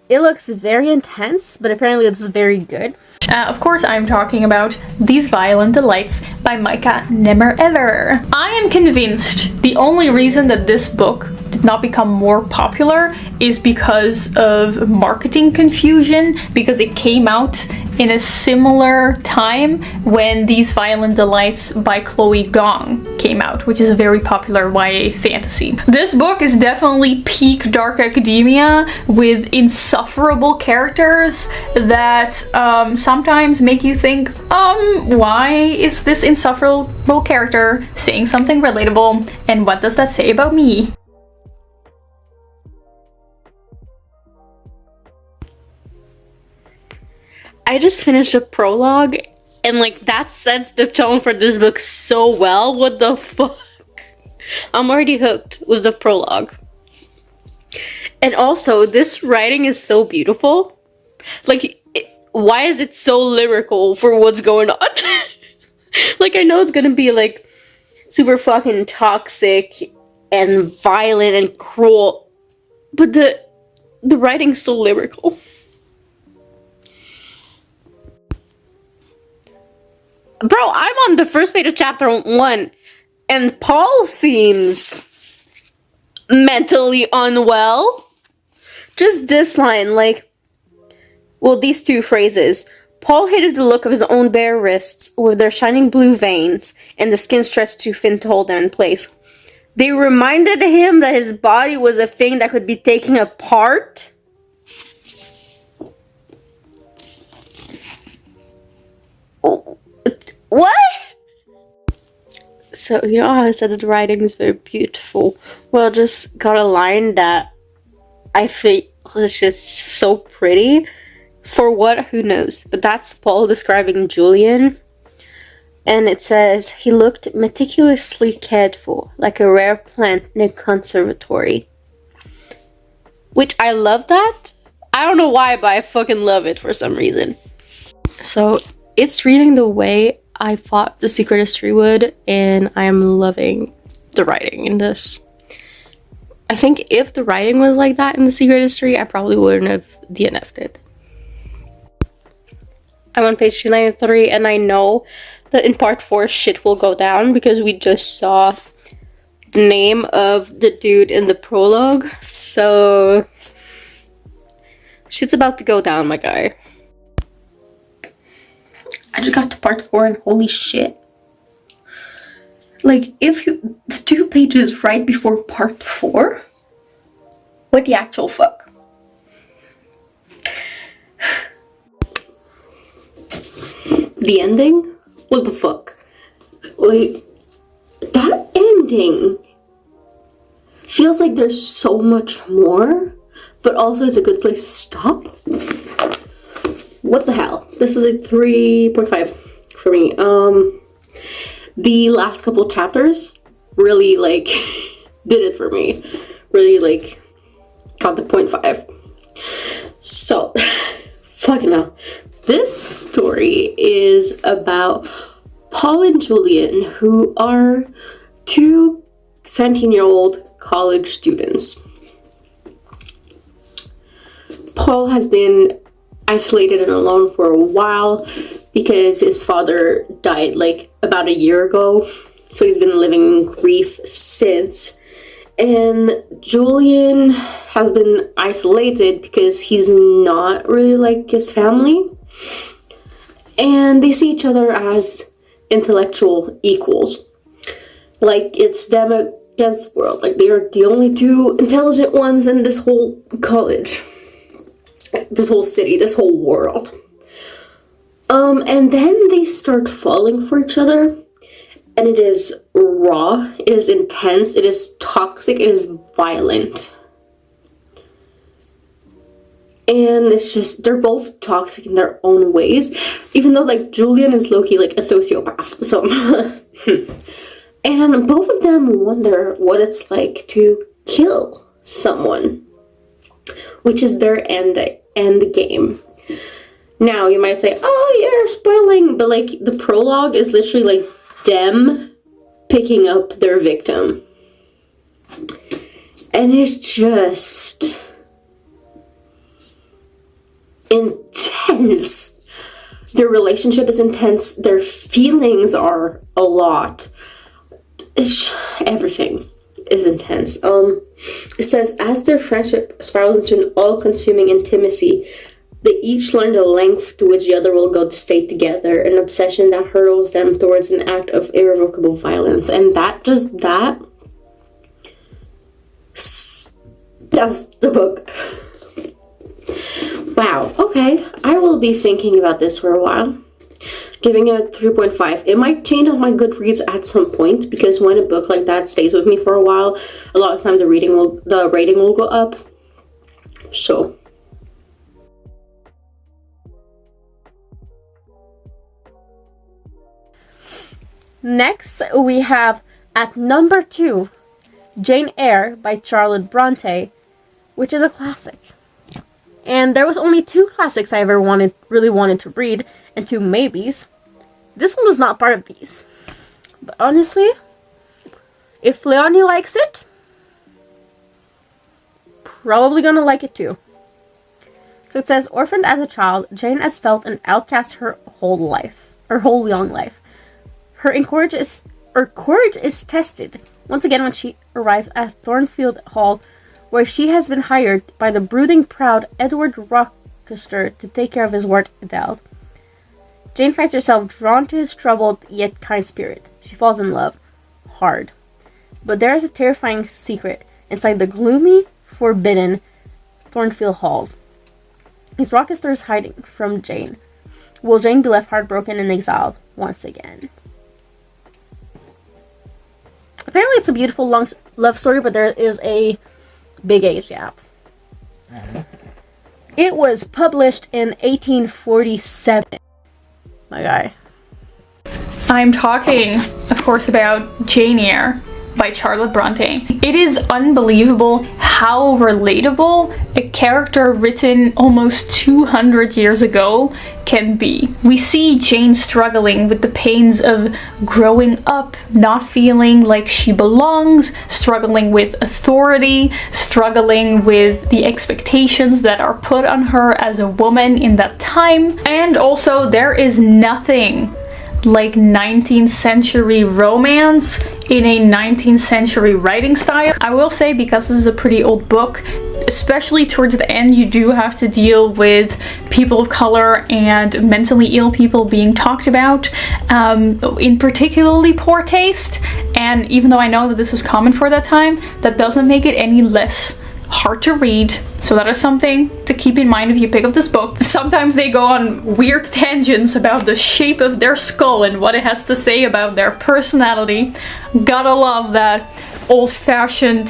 It looks very intense, but apparently it's very good. Of course, I'm talking about These Violent Delights by Micha Nemerever. I am convinced the only reason that this book did not become more popular is because of marketing confusion, because it came out in a similar time when These Violent Delights by Chloe Gong came out, which is a very popular YA fantasy. This book is definitely peak dark academia with insufferable characters that sometimes make you think, why is this insufferable character saying something relatable, and what does that say about me? I just finished a prologue, and like that sets the tone for this book so well. What the fuck? I'm already hooked with the prologue. And also, this writing is so beautiful. Like, why is it so lyrical for what's going on? Like, I know it's gonna be like super fucking toxic and violent and cruel, but the writing's so lyrical. Bro, I'm on the first page of chapter 1, and Paul seems mentally unwell. Just this line, like, well, these two phrases. Paul hated the look of his own bare wrists with their shining blue veins and the skin stretched too thin to hold them in place. They reminded him that his body was a thing that could be taken apart. Oh. What? So, you know how I said that the writing is very beautiful? Well, I just got a line that I think is just so pretty. For what? Who knows? But that's Paul describing Julian. And it says, he looked meticulously cared for, like a rare plant in a conservatory. Which I love that. I don't know why, but I fucking love it for some reason. So, it's reading the way I thought The Secret History would, and I am loving the writing in this. I think if the writing was like that in The Secret History, I probably wouldn't have DNF'd it. I'm on page 293, and I know that in part 4 shit will go down because we just saw the name of the dude in the prologue, so shit's about to go down, my guy. I just got to part 4 and holy shit. Like, the 2 pages right before part 4? What the actual fuck? The ending? What the fuck? Like, that ending feels like there's so much more, but also it's a good place to stop. What the hell? This is a 3.5 for me. The last couple chapters really, like, did it for me. Really, like, got the 0.5. So, fucking hell. This story is about Paul and Julian, who are 2 17-year-old college students. Paul has been isolated and alone for a while because his father died like about a year ago, so he's been living in grief since. And Julian has been isolated because he's not really like his family, and they see each other as intellectual equals. Like, it's them against the world. Like, they are the only 2 intelligent ones in this whole college, this whole city, this whole world. And then they start falling for each other, and it is raw, it is intense, it is toxic, it is violent. And it's just, they're both toxic in their own ways, even though, like, Julian is low-key, like, a sociopath, so, And both of them wonder what it's like to kill someone, which is their end game. Now, you might say, oh, you're spoiling, but like the prologue is literally like them picking up their victim. And it's just intense. Their relationship is intense. Their feelings are a lot. Everything is intense. It says, as their friendship spirals into an all-consuming intimacy, they each learn the length to which the other will go to stay together, an obsession that hurls them towards an act of irrevocable violence. And that's the book. Wow, okay. I will be thinking about this for a while. Giving it a 3.5. It might change on my Goodreads at some point, because when a book like that stays with me for a while, a lot of times the rating will go up. So next, we have at number 2, Jane Eyre by Charlotte Brontë, which is a classic. And there was only 2 classics I ever really wanted to read, and 2 maybes. This one was not part of these. But honestly, if Leonie likes it, probably gonna like it too. So it says, orphaned as a child, Jane has felt an outcast her whole young life. Her courage is tested once again when she arrives at Thornfield Hall, where she has been hired by the brooding, proud Edward Rochester to take care of his ward Adele. Jane finds herself drawn to his troubled yet kind spirit. She falls in love. Hard. But there is a terrifying secret inside the gloomy, forbidden Thornfield Hall. Is Rochester hiding from Jane? Will Jane be left heartbroken and exiled once again? Apparently it's a beautiful long love story, but there is a big age gap. It was published in 1847. My guy. I'm talking, of course, about Jane Eyre by Charlotte Brontë. It is unbelievable how relatable a character written almost 200 years ago can be. We see Jane struggling with the pains of growing up, not feeling like she belongs, struggling with authority, struggling with the expectations that are put on her as a woman in that time. And also, there is nothing like 19th century romance in a 19th century writing style. I will say, because this is a pretty old book, especially towards the end, you do have to deal with people of color and mentally ill people being talked about in particularly poor taste. And even though I know that this is common for that time, that doesn't make it any less hard to read. So that is something to keep in mind if you pick up this book. Sometimes they go on weird tangents about the shape of their skull and what it has to say about their personality. Gotta love that old-fashioned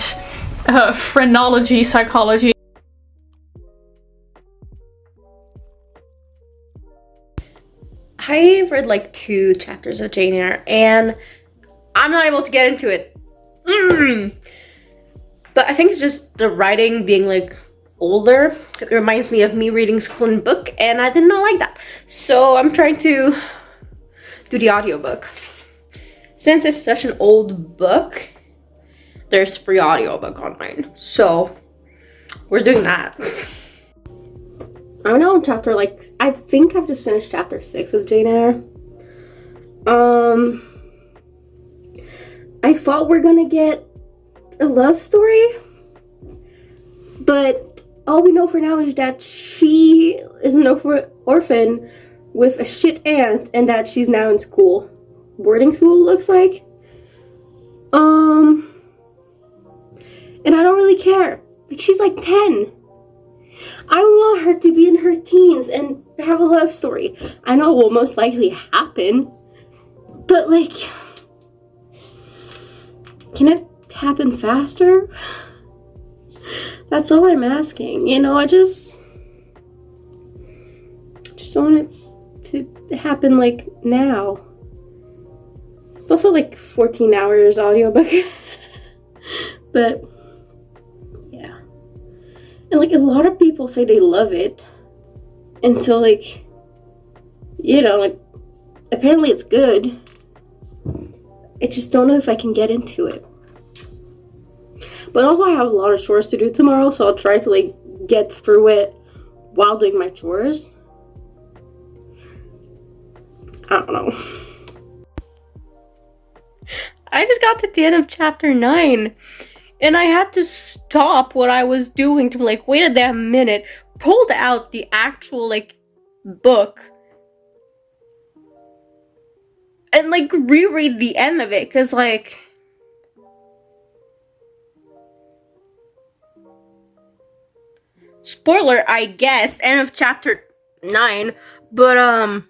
phrenology psychology. I read like 2 chapters of Jane Eyre and I'm not able to get into it. But I think it's just the writing being like older. It reminds me of me reading School and Book, and I did not like that. So I'm trying to do the audiobook. Since it's such an old book, there's free audiobook online. So we're doing that. I'm now on chapter I think I've just finished chapter 6 of Jane Eyre. I thought we're gonna get a love story, but all we know for now is that she is an orphan with a shit aunt and that she's now in school. Boarding school, looks like. And I don't really care. Like, she's like 10. I want her to be in her teens and have a love story. I know it will most likely happen, but like, can it happen faster? That's all I'm asking. You know, I just want it to happen like now. It's also like 14 hours audiobook. But yeah. And like a lot of people say they love it. And so like, you know, like apparently it's good. I just don't know if I can get into it. But also I have a lot of chores to do tomorrow, so I'll try to like get through it while doing my chores. I don't know. I just got to the end of chapter 9 and I had to stop what I was doing to like wait a damn minute, pulled out the actual like book and like reread the end of it, because like spoiler, I guess, end of chapter 9, but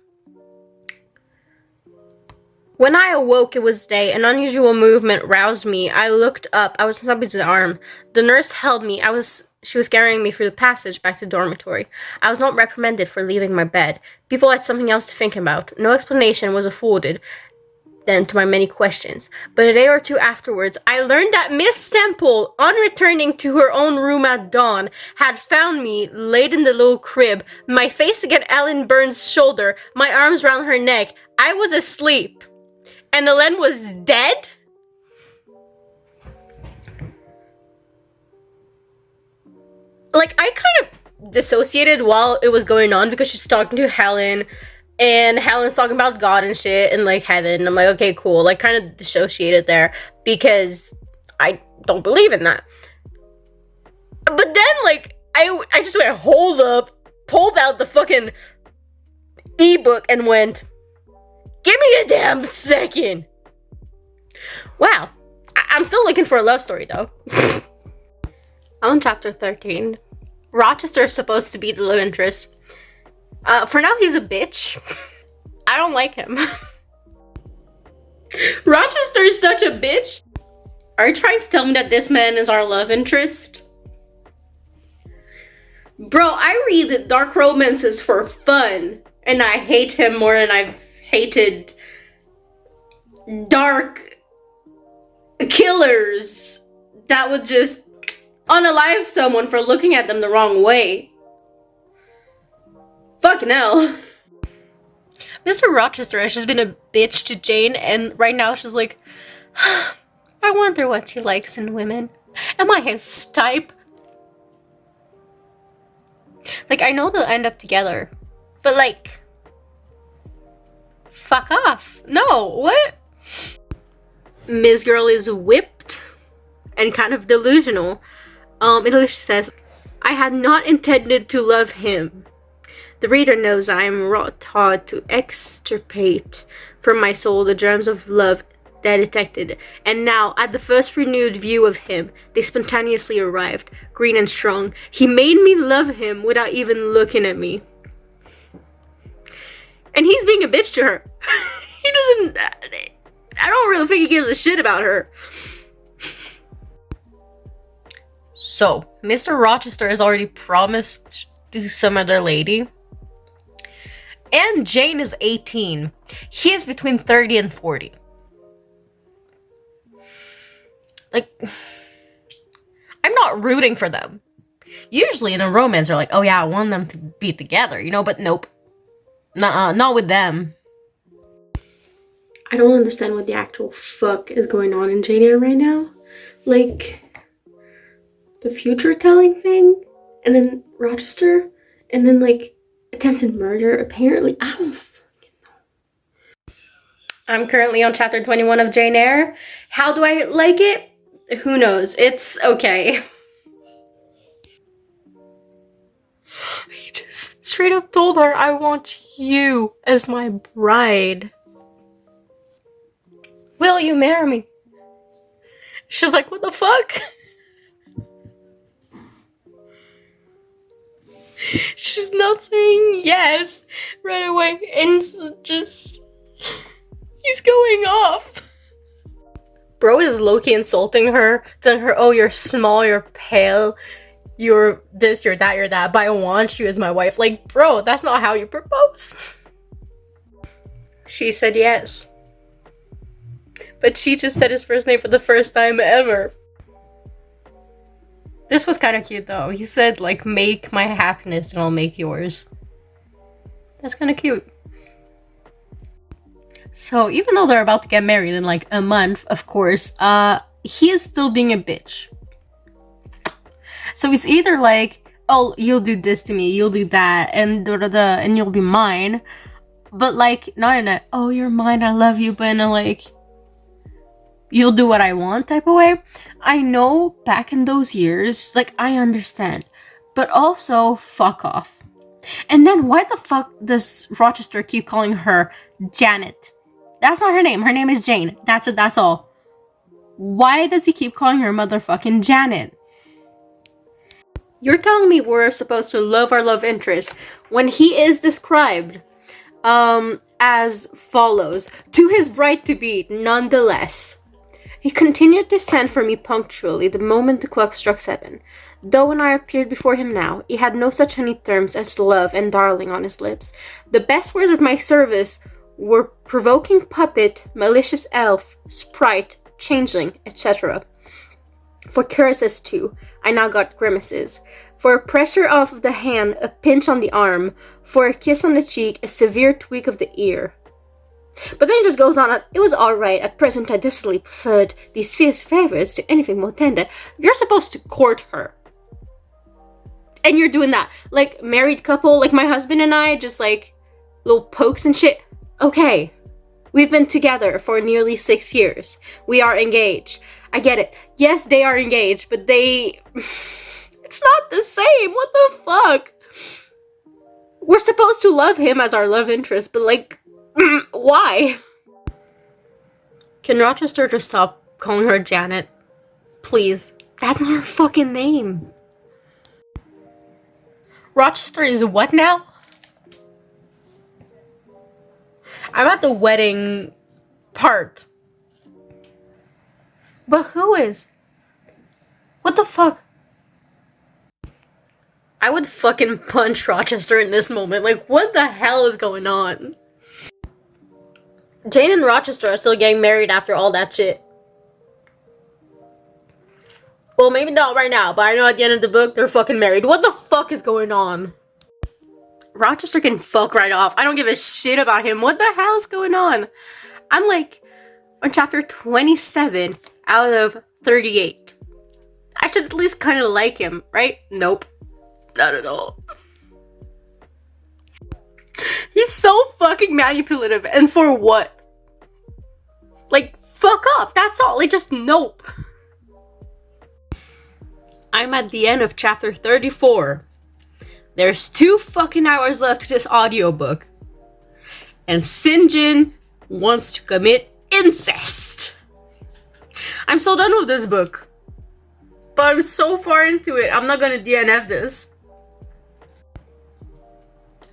when I awoke, it was day. An unusual movement roused me. I looked up. I was in somebody's arm. The nurse held me. She was carrying me through the passage back to the dormitory. I was not reprimanded for leaving my bed. People had something else to think about. No explanation was afforded then to my many questions. But a day or two afterwards, I learned that Miss Temple, on returning to her own room at dawn, had found me laid in the little crib, my face against Ellen Burns' shoulder, my arms round her neck. I was asleep. And Ellen was dead? Like, I kind of dissociated while it was going on because she's talking to Helen and Helen's talking about God and shit and like heaven. And I'm like, okay, cool. Like, kind of dissociated there because I don't believe in that. But then, like, I just went, hold up, pulled out the fucking ebook and went, give me a damn second. Wow. I'm still looking for a love story, though. On chapter 13, Rochester is supposed to be the love interest. For now, he's a bitch. I don't like him. Rochester is such a bitch. Are you trying to tell me that this man is our love interest? Bro, I read dark romances for fun, and I hate him more than I've hated dark killers that would just unalive someone for looking at them the wrong way. Fucking hell. Mr. Rochester has just been a bitch to Jane, and right now she's like, I wonder what he likes in women. Am I his type? Like, I know they'll end up together, but like, fuck off. No, what? Miss Girl is whipped and kind of delusional. It says, I had not intended to love him. The reader knows I am taught to extirpate from my soul the germs of love that detected, and now, at the first renewed view of him, they spontaneously arrived, green and strong. He made me love him without even looking at me. And he's being a bitch to her. He doesn't... I don't really think he gives a shit about her. So, Mr. Rochester has already promised to some other lady. And Jane is 18. He is between 30 and 40. Like, I'm not rooting for them. Usually in a romance, they're like, oh yeah, I want them to be together, you know, but nope. Nuh-uh, not with them. I don't understand what the actual fuck is going on in Jane Eyre right now. Like, the future telling thing, and then Rochester, and then like attempted murder. Apparently, I don't fucking know. I'm currently on chapter 21 of Jane Eyre. How do I like it? Who knows? It's okay. He just straight up told her, I want you as my bride. Will you marry me? She's like, what the fuck? She's not saying yes right away, and just he's going off. Bro is low-key insulting her, telling her, oh, you're small, you're pale, you're this, you're that, you're that, but I want you as my wife. Like, bro, that's not how you propose. She said yes. But she just said his first name for the first time ever. This was kind of cute though. He said like, make my happiness and I'll make yours. That's kind of cute. So even though they're about to get married in like a month, of course, he is still being a bitch. So it's either like, oh, you'll do this to me, you'll do that, and and you'll be mine. But like, not in a, oh, you're mine, I love you, but in a like, you'll do what I want type of way. I know back in those years, like, I understand. But also, fuck off. And then why the fuck does Rochester keep calling her Janet? That's not her name. Her name is Jane. That's it, that's all. Why does he keep calling her motherfucking Janet? You're telling me we're supposed to love our love interest when he is described as follows. To his bride-to-be, nonetheless. He continued to send for me punctually the moment the clock struck 7. Though when I appeared before him now, he had no such honeyed terms as love and darling on his lips. The best words at my service were provoking puppet, malicious elf, sprite, changeling, etc. For caresses too, I now got grimaces. For a pressure off of the hand, a pinch on the arm. For a kiss on the cheek, a severe tweak of the ear. But then it just goes on, it was alright. At present I decidedly preferred these fierce favors to anything more tender. You're supposed to court her. And you're doing that. Like, married couple, like my husband and I, just like, little pokes and shit. Okay. We've been together for nearly 6 years. We are engaged. I get it. Yes, they are engaged, but they... It's not the same. What the fuck? We're supposed to love him as our love interest, but like, why? Can Rochester just stop calling her Janet? Please. That's not her fucking name. Rochester is what now? I'm at the wedding part. But who is? What the fuck? I would fucking punch Rochester in this moment. Like, what the hell is going on? Jane and Rochester are still getting married after all that shit. Well, maybe not right now, but I know at the end of the book, they're fucking married. What the fuck is going on? Rochester can fuck right off. I don't give a shit about him. What the hell is going on? I'm like on chapter 27 out of 38. I should at least kind of like him, right? Nope. Not at all. He's so fucking manipulative. And for what? Like, fuck off. That's all. Like, just nope. I'm at the end of chapter 34. There's 2 fucking hours left to this audiobook. And Sinjin wants to commit incest. I'm so done with this book. But I'm so far into it, I'm not gonna DNF this.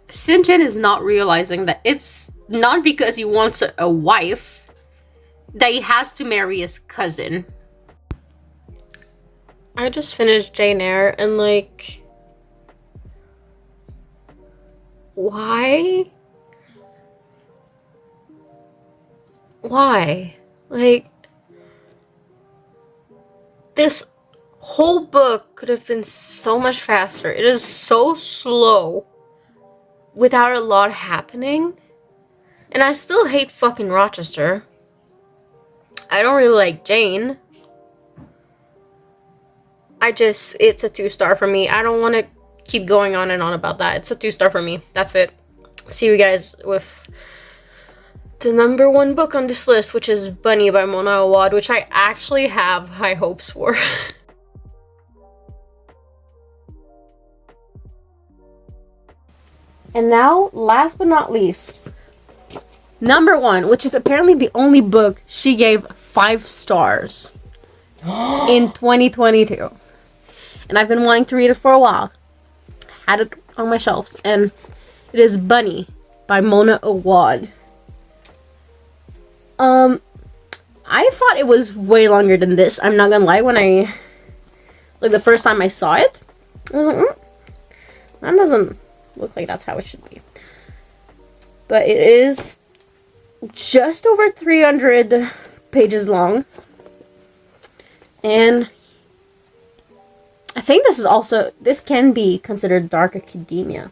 Sinjin is not realizing that it's not because he wants a wife that he has to marry his cousin. I just finished Jane Eyre and like... Why? Why? Like... This whole book could have been so much faster. It is so slow. Without a lot happening. And I still hate fucking Rochester. I don't really like Jane. It's a 2-star for me. I don't want to keep going on and on about that. It's a 2-star for me. That's it. See you guys with the number 1 book on this list, which is Bunny by Mona Awad, which I actually have high hopes for. And now, last but not least, number 1, which is apparently the only book she gave 5 stars in 2022. And I've been wanting to read it for a while. Had it on my shelves. And it is Bunny by Mona Awad. I thought it was way longer than this. I'm not gonna lie. When like the first time I saw it, I was like, that doesn't look like that's how it should be. But it is just over 300 pages long. And I think this can be considered dark academia.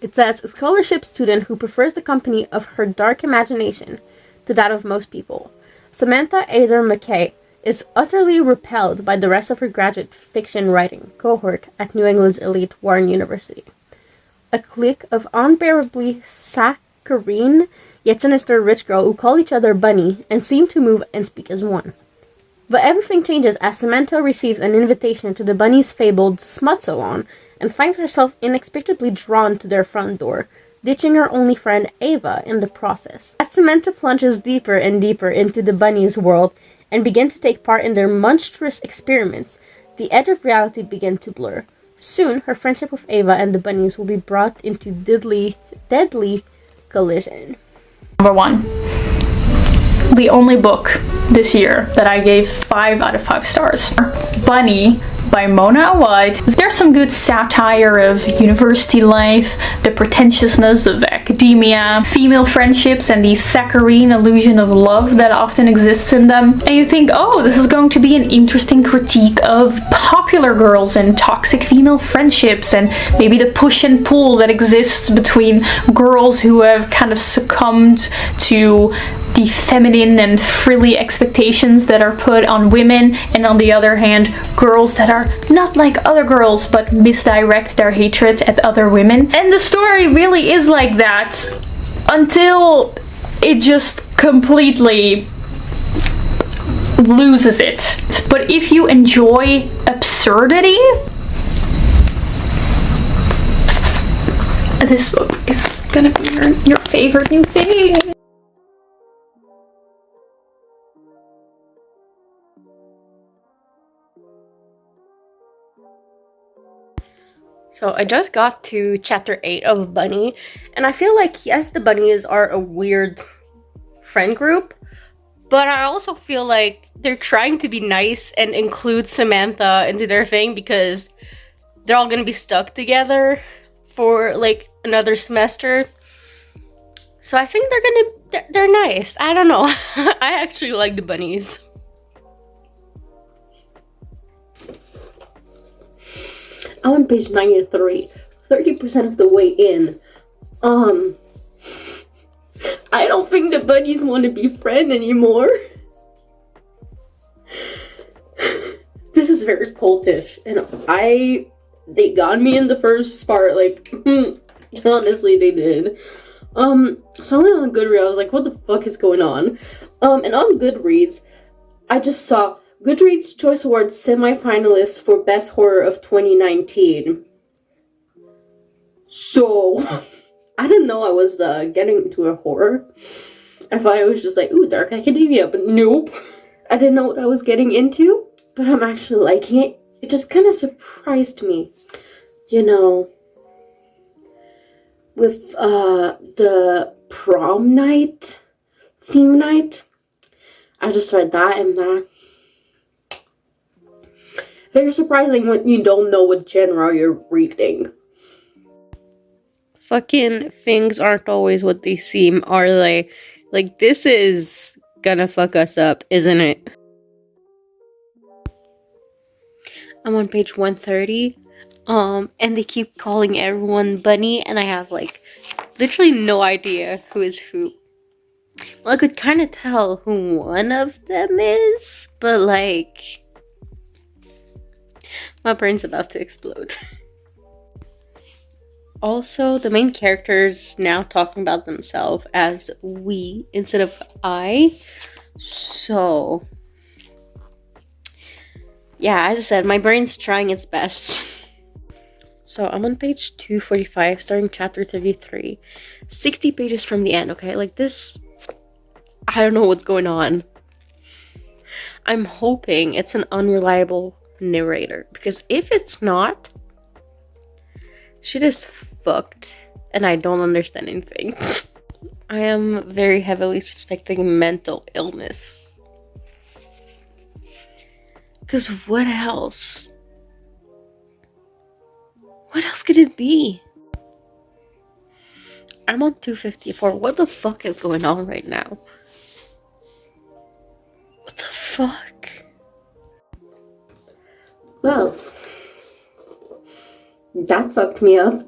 It says, a scholarship student who prefers the company of her dark imagination to that of most people. Samantha Eyre McKay is utterly repelled by the rest of her graduate fiction writing cohort at New England's elite Warren University. A clique of unbearably saccharine yet sinister rich girls who call each other Bunny and seem to move and speak as one. But everything changes as Samantha receives an invitation to the Bunny's fabled smut salon and finds herself inexplicably drawn to their front door, ditching her only friend Ava in the process. As Samantha plunges deeper and deeper into the Bunny's world and begins to take part in their monstrous experiments, the edge of reality begins to blur. Soon, her friendship with Ava and the Bunnies will be brought into deadly collision. Number 1. The only book this year that I gave 5 out of 5 stars. Bunny by Mona Awad. There's some good satire of university life, the pretentiousness of academia, female friendships, and the saccharine illusion of love that often exists in them. And you think, oh, this is going to be an interesting critique of popular girls and toxic female friendships, and maybe the push and pull that exists between girls who have kind of succumbed to the feminine and frilly expectations that are put on women, and on the other hand, girls that are not like other girls but misdirect their hatred at other women. And the story really is like that until it just completely loses it. But if you enjoy absurdity, this book is gonna be your favorite new thing. So I just got to chapter 8 of Bunny, and I feel like, yes, the bunnies are a weird friend group, but I also feel like they're trying to be nice and include Samantha into their thing because they're all gonna be stuck together for like another semester. So I think they're nice. I don't know. I actually like the bunnies. I'm on page 93, 30% of the way in. I don't think the bunnies want to be friends anymore. This is very cultish, and they got me in the first part, like, honestly, they did. So I went on Goodreads, I was like, what the fuck is going on? And on Goodreads, I just saw Goodreads Choice Awards semi-finalists for Best Horror of 2019. So, I didn't know I was getting into a horror. I thought it was just like, ooh, Dark Academia, but nope. I didn't know what I was getting into, but I'm actually liking it. It just kind of surprised me, you know, with the prom night, theme night. I just read that and that. Very surprising when you don't know what genre you're reading. Fucking things aren't always what they seem, are they? Like, this is gonna fuck us up, isn't it? I'm on page 130, and they keep calling everyone Bunny, and I have, like, literally no idea who is who. Well, I could kind of tell who one of them is, but, like, my brain's about to explode. Also, the main character's now talking about themselves as we instead of I. So, yeah, as I said, my brain's trying its best. So, I'm on page 245, starting chapter 33. 60 pages from the end, okay? Like, this, I don't know what's going on. I'm hoping it's an unreliable narrator, because if it's not, shit is fucked and I don't understand anything. I am very heavily suspecting mental illness, because what else could it be? I'm on 254. What the fuck is going on right now? fuck? Well, that fucked me up.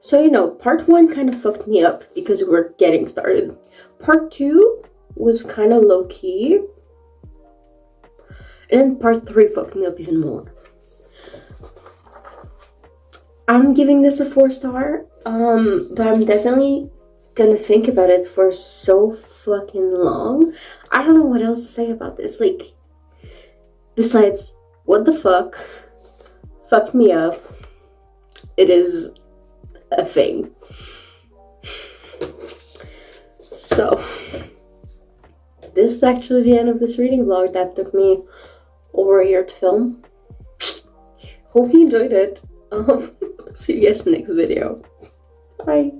So, you know, part 1 kind of fucked me up because we were getting started. Part 2 was kind of low-key. And then part 3 fucked me up even more. I'm giving this a 4-star, but I'm definitely gonna think about it for so fucking long. I don't know what else to say about this. Like, besides, what the fuck? Fucked me up. It is a thing. So, this is actually the end of this reading vlog that took me over a year to film. Hope you enjoyed it. See you guys in the next video. Bye.